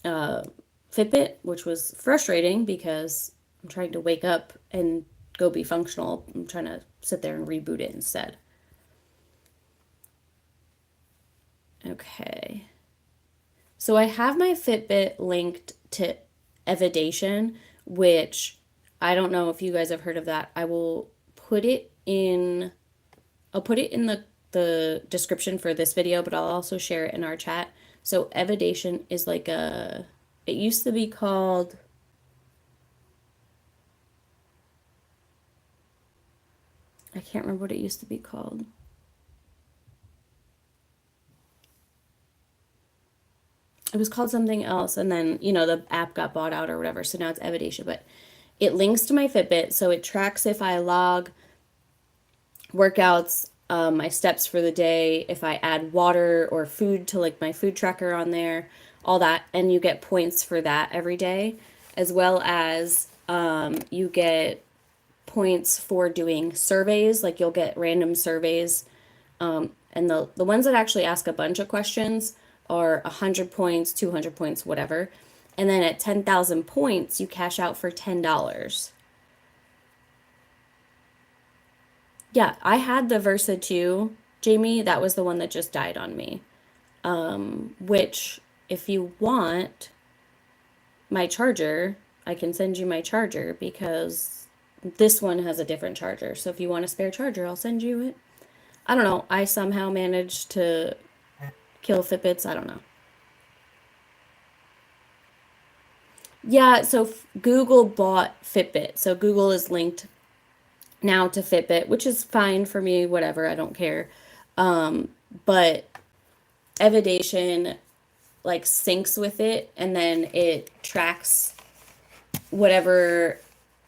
Speaker 1: Fitbit, which was frustrating because I'm trying to wake up and go be functional. I'm trying to sit there and reboot it instead. Okay. So I have my Fitbit linked to Evidation, which I don't know if you guys have heard of that. Put it in I'll put it in the description for this video, but I'll also share it in our chat. So Evidation is like it used to be called, I can't remember what it used to be called. It was called something else, and then, the app got bought out or whatever, so now it's Evidation, but it links to my Fitbit, so it tracks if I log workouts, my steps for the day, if I add water or food to like my food tracker on there, all that, and you get points for that every day, as well as you get points for doing surveys. Like you'll get random surveys, and the ones that actually ask a bunch of questions are 100 points, 200 points, whatever. And then at 10,000 points, you cash out for $10. Yeah, I had the Versa 2, Jamie. That was the one that just died on me. Which, if you want my charger, I can send you my charger because this one has a different charger. So if you want a spare charger, I'll send you it. I don't know. I somehow managed to kill Fitbits. I don't know. Yeah, so Google bought Fitbit. So Google is linked now to Fitbit, which is fine for me, whatever, I don't care. But Evidation like syncs with it, and then it tracks whatever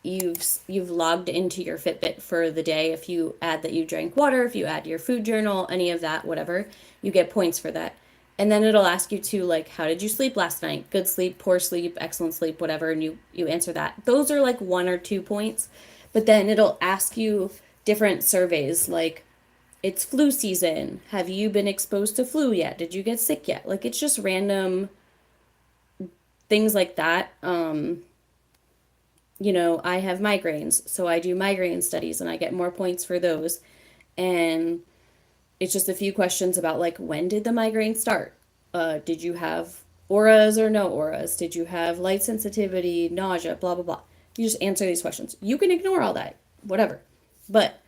Speaker 1: you've logged into your Fitbit for the day. If you add that you drank water, if you add your food journal, any of that, whatever, you get points for that. And then it'll ask you to like, how did you sleep last night? Good sleep, poor sleep, excellent sleep, whatever, and you answer that. Those are like 1 or 2 points. But then it'll ask you different surveys like, it's flu season. Have you been exposed to flu yet? Did you get sick yet? Like it's just random things like that. I have migraines, so I do migraine studies and I get more points for those. And it's just a few questions about like, when did the migraine start? Did you have auras or no auras? Did you have light sensitivity, nausea, blah, blah, blah. You just answer these questions. You can ignore all that, whatever. But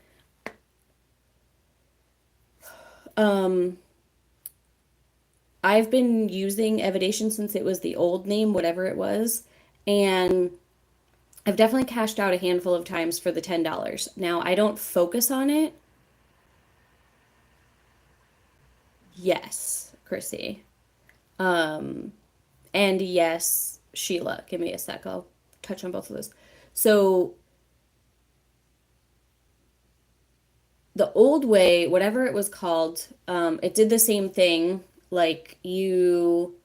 Speaker 1: I've been using Evidation since it was the old name, whatever it was, and I've definitely cashed out a handful of times for the $10. Now, I don't focus on it. Yes, Chrissy. Um, and yes, Sheila. Give me a sec. I'll touch on both of those. So, the old way, whatever it was called, it did the same thing. Like you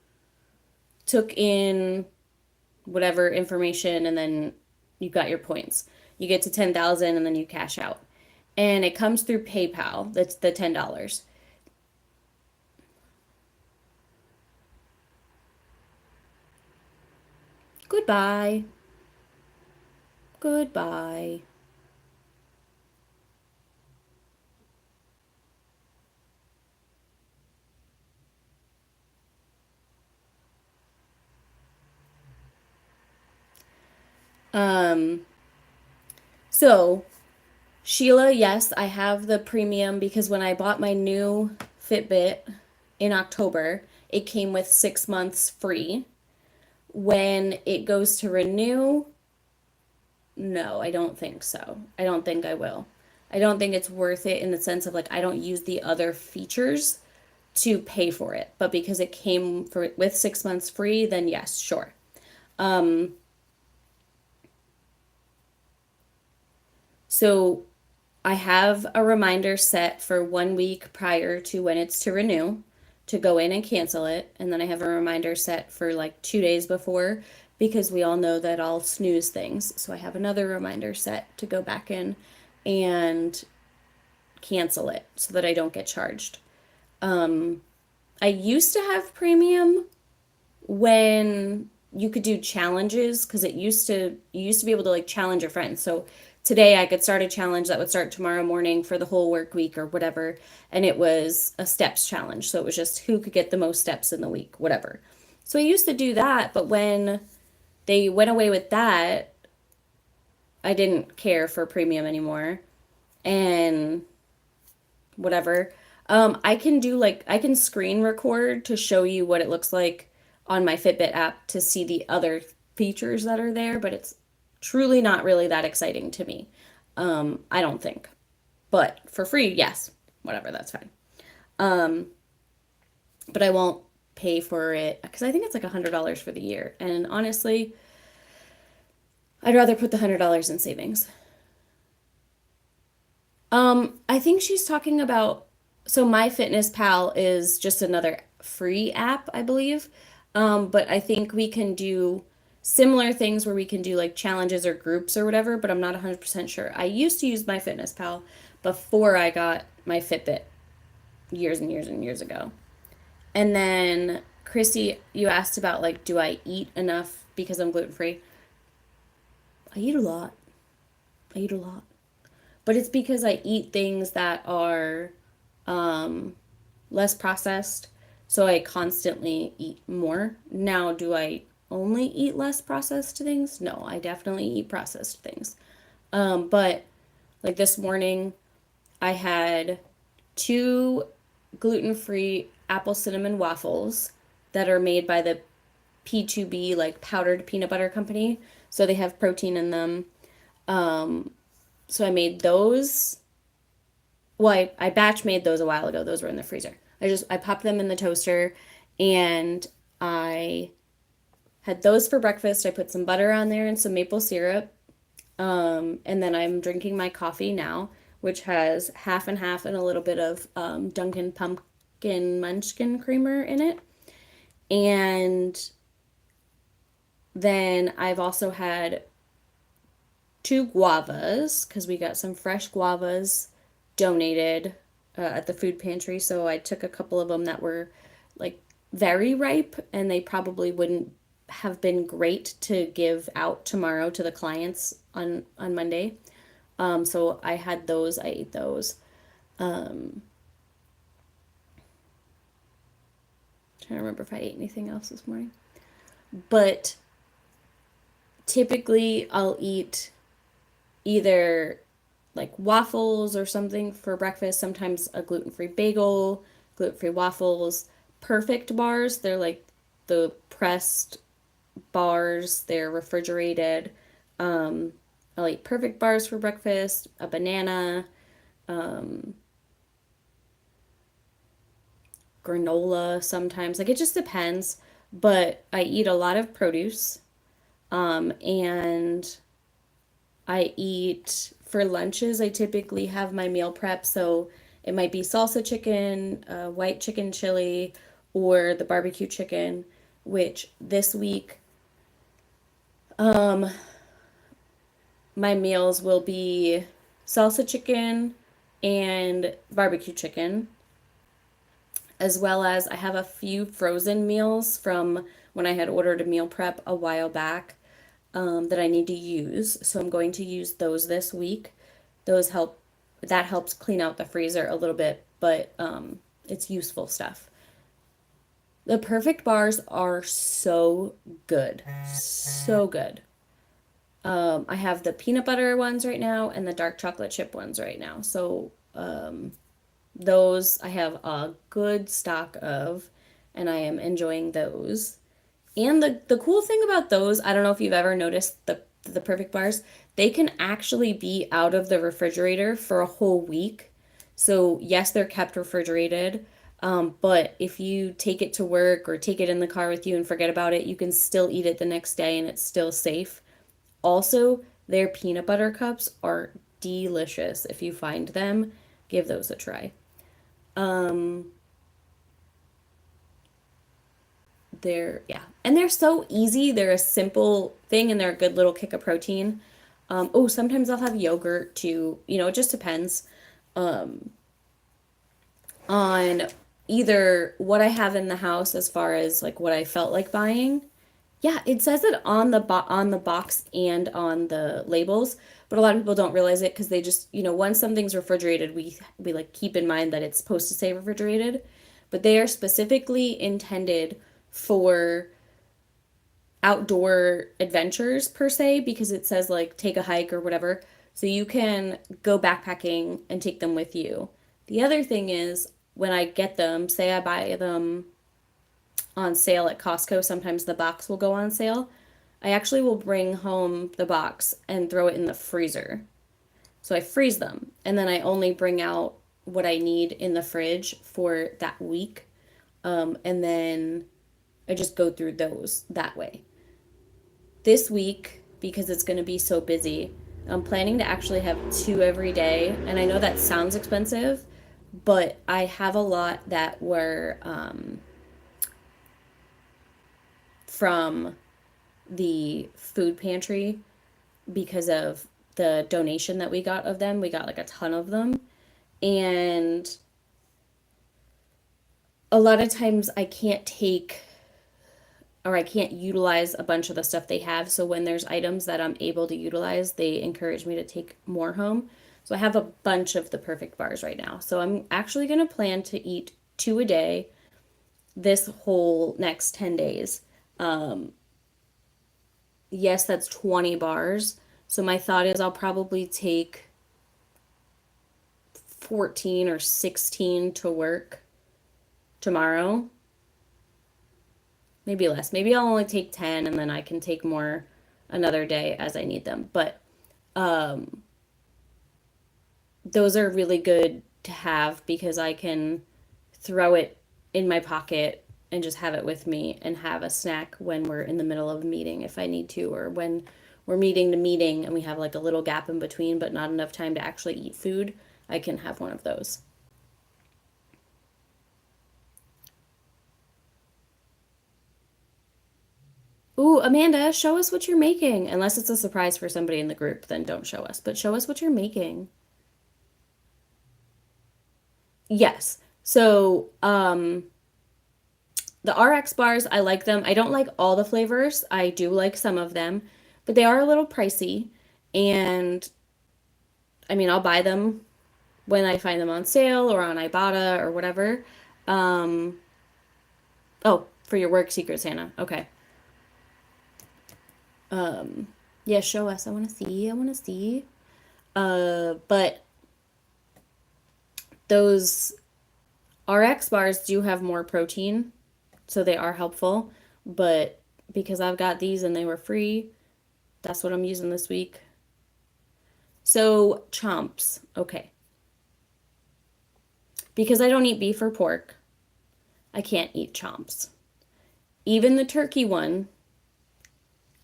Speaker 1: took in whatever information and then you got your points. You get to 10,000 and then you cash out. And it comes through PayPal. That's the $10. Goodbye. Goodbye. Um, so Sheila, yes, I have the premium because when I bought my new Fitbit in October, it came with 6 months free. When it goes to renew, no, I don't think so. I don't think I will. I don't think it's worth it in the sense of like I don't use the other features to pay for it. But because it came for with 6 months free, then yes, sure. Um, so I have a reminder set for 1 week prior to when it's to renew to go in and cancel it. And then I have a reminder set for like 2 days before because we all know that I'll snooze things. So I have another reminder set to go back in and cancel it so that I don't get charged. Um, I used to have premium when you could do challenges because it used to you used to be able to like challenge your friends. So today I could start a challenge that would start tomorrow morning for the whole work week or whatever. And it was a steps challenge. So it was just who could get the most steps in the week, whatever. So I used to do that, but when they went away with that, I didn't care for premium anymore. And whatever. I can do like, I can screen record to show you what it looks like on my Fitbit app to see the other features that are there, but it's truly not really that exciting to me. I don't think. But for free, yes, whatever, that's fine. Um, but I won't pay for it because I think it's like $100 for the year. And honestly, I'd rather put the $100 in savings. I think she's talking about, so MyFitnessPal is just another free app, I believe. But I think we can do similar things where we can do like challenges or groups or whatever, but I'm not 100% sure. I used to use MyFitnessPal before I got my Fitbit years and years and years ago. And then, Chrissy, you asked about like, do I eat enough because I'm gluten free? I eat a lot. I eat a lot. But it's because I eat things that are um, less processed. So I constantly eat more. Now, do I only eat less processed things? No, I definitely eat processed things. But like this morning, I had two gluten-free apple cinnamon waffles that are made by the P2B, like powdered peanut butter company. So they have protein in them. Um, so I made those. Well, I batch made those a while ago. Those were in the freezer. I popped them in the toaster and I had those for breakfast. I put some butter on there and some maple syrup. And then I'm drinking my coffee now, which has half and half and a little bit of Dunkin' Pumpkin Munchkin creamer in it. And then I've also had two guavas because we got some fresh guavas donated at the food pantry. So I took a couple of them that were like very ripe and they probably wouldn't have been great to give out tomorrow to the clients on Monday. So I had those, I ate those. Um, Trying to remember if I ate anything else this morning. But typically I'll eat either like waffles or something for breakfast, sometimes a gluten-free bagel, gluten-free waffles, perfect bars. They're like the pressed bars, they're refrigerated. Um, I'll eat perfect bars for breakfast, a banana, um, granola sometimes. Like it just depends. But I eat a lot of produce. And I eat for lunches. I typically have my meal prep, so it might be salsa chicken, white chicken chili, or the barbecue chicken, which this week um, my meals will be salsa chicken and barbecue chicken, as well as I have a few frozen meals from when I had ordered a meal prep a while back that I need to use. So I'm going to use those this week. Those help, that helps clean out the freezer a little bit, but it's useful stuff. The perfect bars are so good. So good. I have the peanut butter ones right now and the dark chocolate chip ones right now. So those I have a good stock of, and I am enjoying those. And the cool thing about those, I don't know if you've ever noticed the perfect bars, they can actually be out of the refrigerator for a whole week. So yes, they're kept refrigerated, but if you take it to work or take it in the car with you and forget about it, you can still eat it the next day and it's still safe. Also, their peanut butter cups are delicious. If you find them, give those a try. Um, yeah, and they're so easy. They're a simple thing and they're a good little kick of protein. Oh, sometimes I'll have yogurt too. You know, it just depends on either what I have in the house as far as like what I felt like buying Yeah, it says it on the on the box and on the labels, but a lot of people don't realize it because they just, once something's refrigerated, we like keep in mind that it's supposed to say refrigerated, but they are specifically intended for outdoor adventures per se because it says like take a hike or whatever. So you can go backpacking and take them with you. The other thing is when I get them, say I buy them on sale at Costco, sometimes the box will go on sale. I actually will bring home the box and throw it in the freezer. So I freeze them and then I only bring out what I need in the fridge for that week. And then I just go through those that way. This week, because it's going to be so busy, I'm planning to actually have two every day. And I know that sounds expensive, but I have a lot that were from the food pantry because of the donation that we got of them. We got like a ton of them. And a lot of times I can't take or I can't utilize a bunch of the stuff they have. So when there's items that I'm able to utilize, they encourage me to take more home. So I have a bunch of the perfect bars right now. So I'm actually going to plan to eat two a day this whole next 10 days. Um, yes, that's 20 bars. So my thought is I'll probably take 14 or 16 to work tomorrow. Maybe less. Maybe I'll only take 10 and then I can take more another day as I need them. But um, those are really good to have because I can throw it in my pocket and just have it with me and have a snack when we're in the middle of a meeting if I need to, or when we're meeting to meeting and we have like a little gap in between but not enough time to actually eat food. I can have one of those. Ooh, Amanda, show us what you're making. Unless it's a surprise for somebody in the group, then don't show us. But show us what you're making. Yes. So, the RX bars, I like them. I don't like all the flavors. I do like some of them, but they are a little pricey. And I mean, I'll buy them when I find them on sale or on Ibotta or whatever. Um, oh, for your work, Secret Santa. Okay. Um, yeah, show us. I want to see. I want to see. But those RX bars do have more protein, so they are helpful. But because I've got these and they were free, that's what I'm using this week. So, chomps. Okay. Because I don't eat beef or pork, I can't eat chomps. Even the turkey one,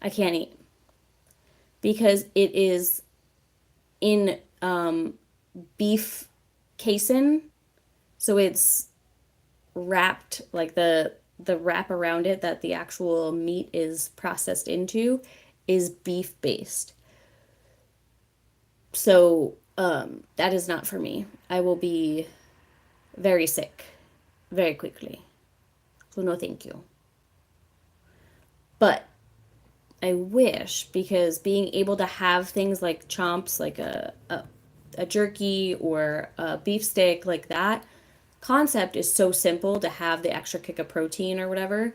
Speaker 1: I can't eat because it is in beef casein. So it's wrapped like the wrap around it that the actual meat is processed into is beef based. So that is not for me. I will be very sick very quickly. So no thank you. But I wish because being able to have things like chomps, like a jerky or a beef steak like that concept is so simple to have the extra kick of protein or whatever.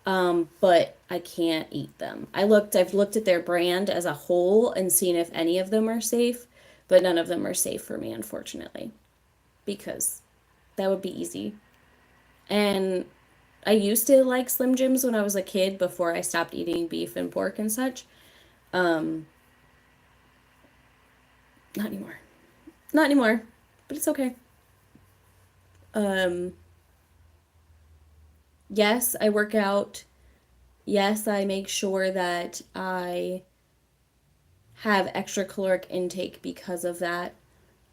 Speaker 1: But I can't eat them. I've looked at their brand as a whole and seen if any of them are safe, but none of them are safe for me, unfortunately, because that would be easy. And I used to like Slim Jims when I was a kid before I stopped eating beef and pork and such. Um, Not anymore. Not anymore, but it's okay. Um, yes, I work out. Yes, I make sure that I have extra caloric intake because of that.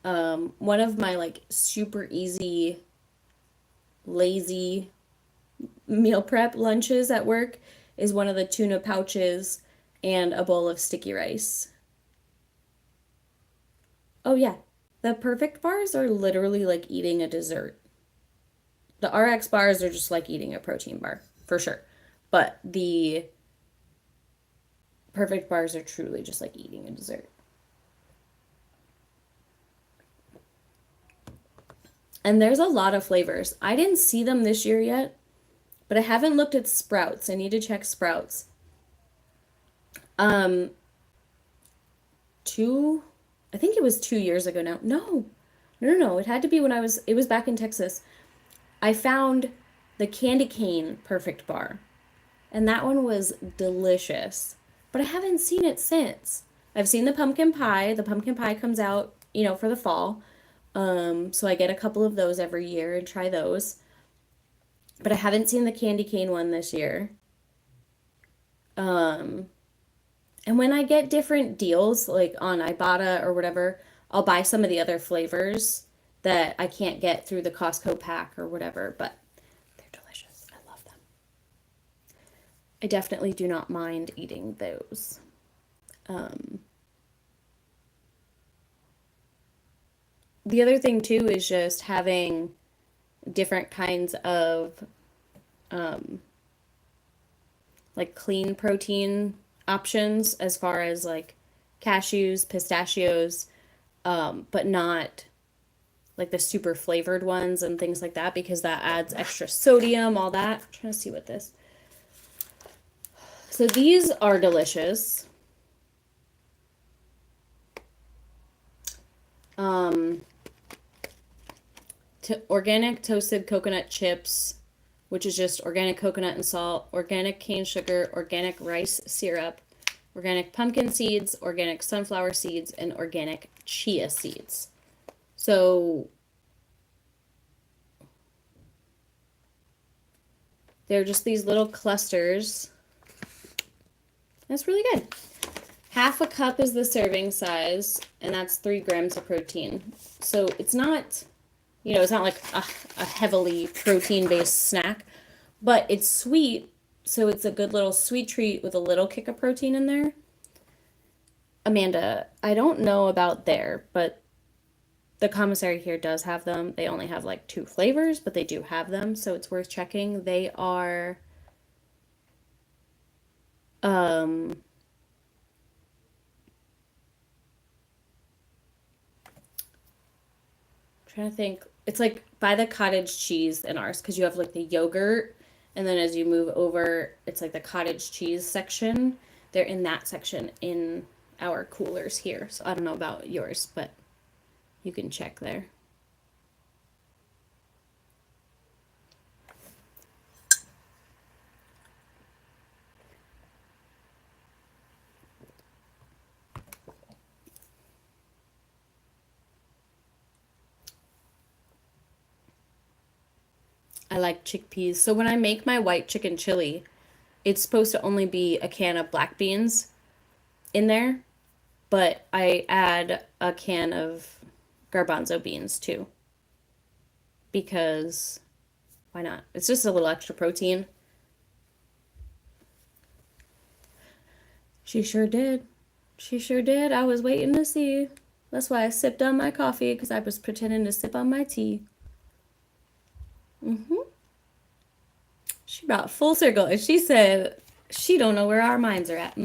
Speaker 1: One of my like super easy, lazy meal prep lunches at work is one of the tuna pouches and a bowl of sticky rice. Oh, yeah. The perfect bars are literally like eating a dessert. The RX bars are just like eating a protein bar, for sure. But the Perfect bars are truly just like eating a dessert. And there's a lot of flavors. I didn't see them this year yet, but I haven't looked at Sprouts. I need to check Sprouts. Um, I think it was 2 years ago now. No. It had to be when it was back in Texas. I found the candy cane perfect bar, and that one was delicious. But I haven't seen it since. I've seen the pumpkin pie. The pumpkin pie comes out, for the fall. So I get a couple of those every year and try those. But I haven't seen the candy cane one this year. Um, and when I get different deals, like on Ibotta or whatever, I'll buy some of the other flavors that I can't get through the Costco pack or whatever, but they're delicious. I love them. I definitely do not mind eating those. Um, the other thing too is just having different kinds of um, like clean protein options as far as like cashews, pistachios, but not like the super flavored ones and things like that because that adds extra sodium, all that. I'm trying to see what this. So these are delicious. Organic toasted coconut chips, which is just organic coconut and salt, organic cane sugar, organic rice syrup, organic pumpkin seeds, organic sunflower seeds, and organic chia seeds. So they're just these little clusters. That's really good. Half a cup is the serving size, and that's 3 grams of protein. So it's not, it's not like a heavily protein-based snack, but it's sweet, so it's a good little sweet treat with a little kick of protein in there. Amanda, I don't know about there, but the commissary here does have them. They only have like 2 flavors, but they do have them, so it's worth checking. They are I'm trying to think. It's like by the cottage cheese in ours because you have like the yogurt, and then as you move over, it's like the cottage cheese section. They're in that section in our coolers here. So I don't know about yours, but you can check there. I like chickpeas. So when I make my white chicken chili, it's supposed to only be a can of black beans in there, but I add a can of garbanzo beans too. Because why not? It's just a little extra protein. She sure did. She sure did. I was waiting to see. That's why I sipped on my coffee because I was pretending to sip on my tea. She brought full circle and she said she don't know where our minds are at.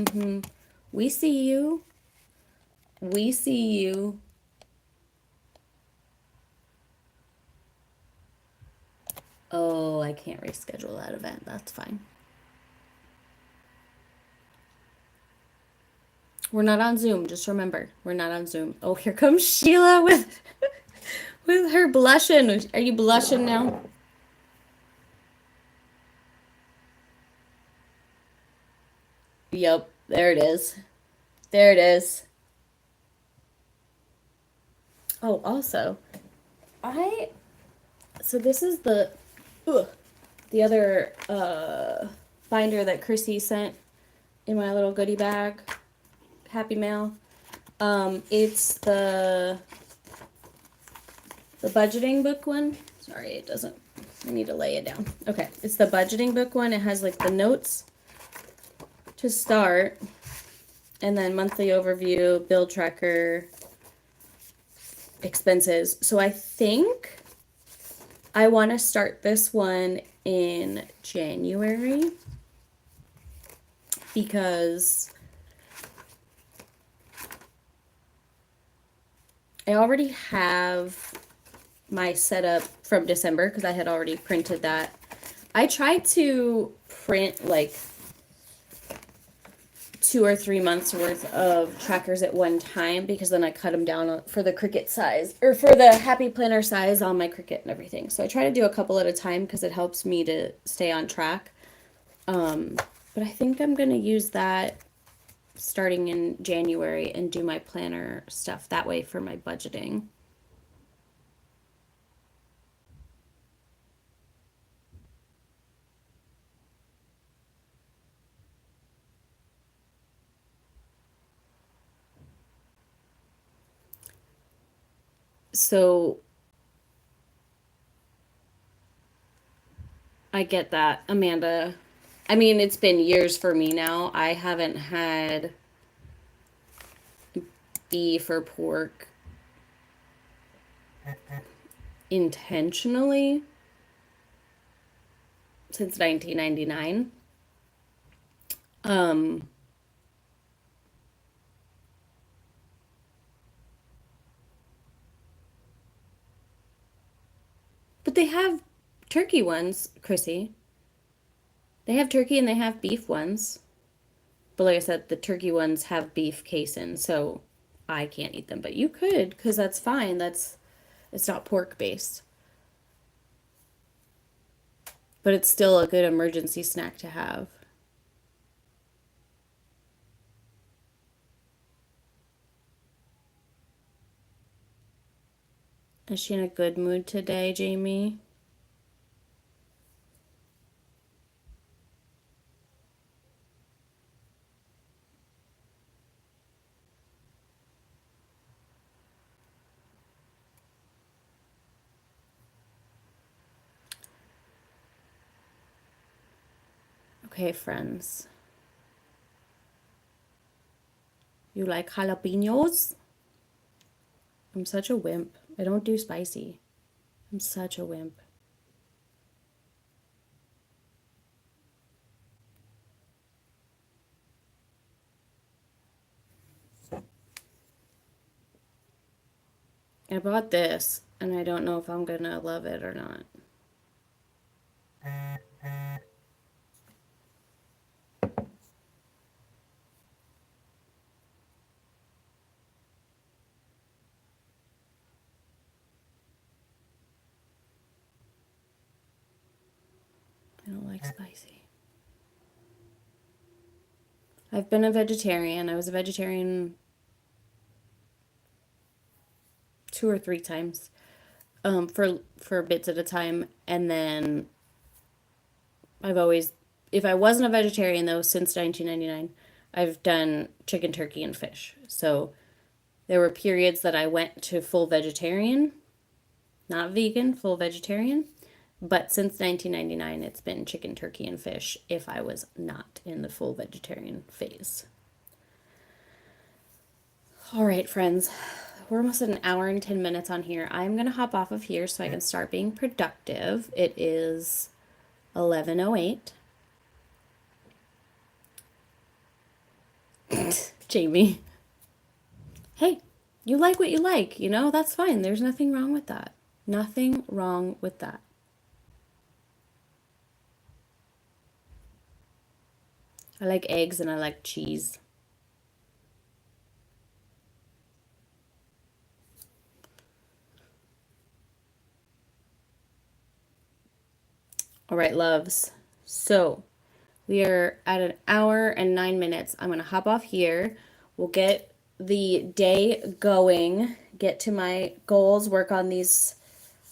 Speaker 1: We see you. We see you. Oh, I can't reschedule that event. That's fine. We're not on Zoom. Just remember, we're not on Zoom. Oh, here comes Sheila with with her blushing. Are you blushing now? Yep, there it is. There it is. Oh, also, I so this is the other binder that Chrissy sent in my little goodie bag, Happy Mail. It's the budgeting book one. Sorry, it doesn't. I need to lay it down. Okay, it's the budgeting book one. It has like the notes to start, and then monthly overview, bill tracker, expenses. So I think I want to start this one in January because I already have my setup from December because I had already printed that. I tried to print like 2 or 3 months worth of trackers at one time because then I cut them down for the Cricut size or for the Happy Planner size on my Cricut and everything. So I try to do a couple at a time because it helps me to stay on track. But I think I'm going to use that starting in January and do my planner stuff that way for my budgeting. So I get that, Amanda. I mean, it's been years for me now. I haven't had beef or pork intentionally since 1999. Um, but they have turkey ones, Chrissy. They have turkey and they have beef ones. But like I said, the turkey ones have beef casein, so I can't eat them. But you could, because that's fine. It's not pork based. But it's still a good emergency snack to have. Is she in a good mood today, Jamie? Okay, friends. You like jalapenos? I'm such a wimp. I don't do spicy. I'm such a wimp. I bought this, and I don't know if I'm gonna love it or not. I don't like spicy. I've been a vegetarian. I was a vegetarian 2 or 3 times for bits at a time, and then I've always, if I wasn't a vegetarian though, since 1999, I've done chicken, turkey, and fish. So there were periods that I went to full vegetarian, not vegan, full vegetarian. But since 1999, it's been chicken, turkey, and fish if I was not in the full vegetarian phase. All right, friends, we're almost at an hour and 10 minutes on here. I'm going to hop off of here so I can start being productive. It is 11:08. Jamie. Hey, you like what you like, that's fine. There's nothing wrong with that. Nothing wrong with that. I like eggs and I like cheese. All right, loves. So we are at an hour and 9 minutes. I'm going to hop off here. We'll get the day going, get to my goals, work on these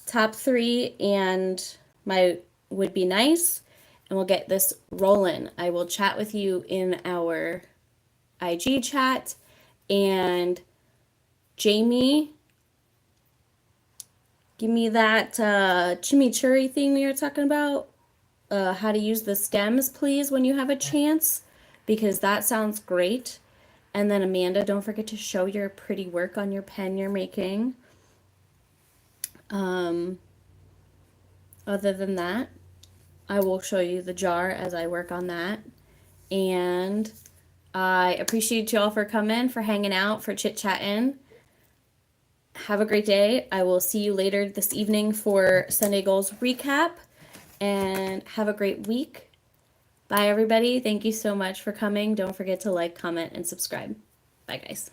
Speaker 1: top 3 and my would be nice, and we'll get this rolling. I will chat with you in our IG chat. And Jamie, give me that chimichurri thing we were talking about. How to use the stems, please, when you have a chance, because that sounds great. And then Amanda, don't forget to show your pretty work on your pen you're making. Other than that, I will show you the jar as I work on that. And I appreciate you all for coming, for hanging out, for chit-chatting. have a great day. I will see you later this evening for Sunday Goals recap, and have a great week. Bye, everybody. Thank you so much for coming. Don't forget to like, comment, and subscribe. Bye, guys.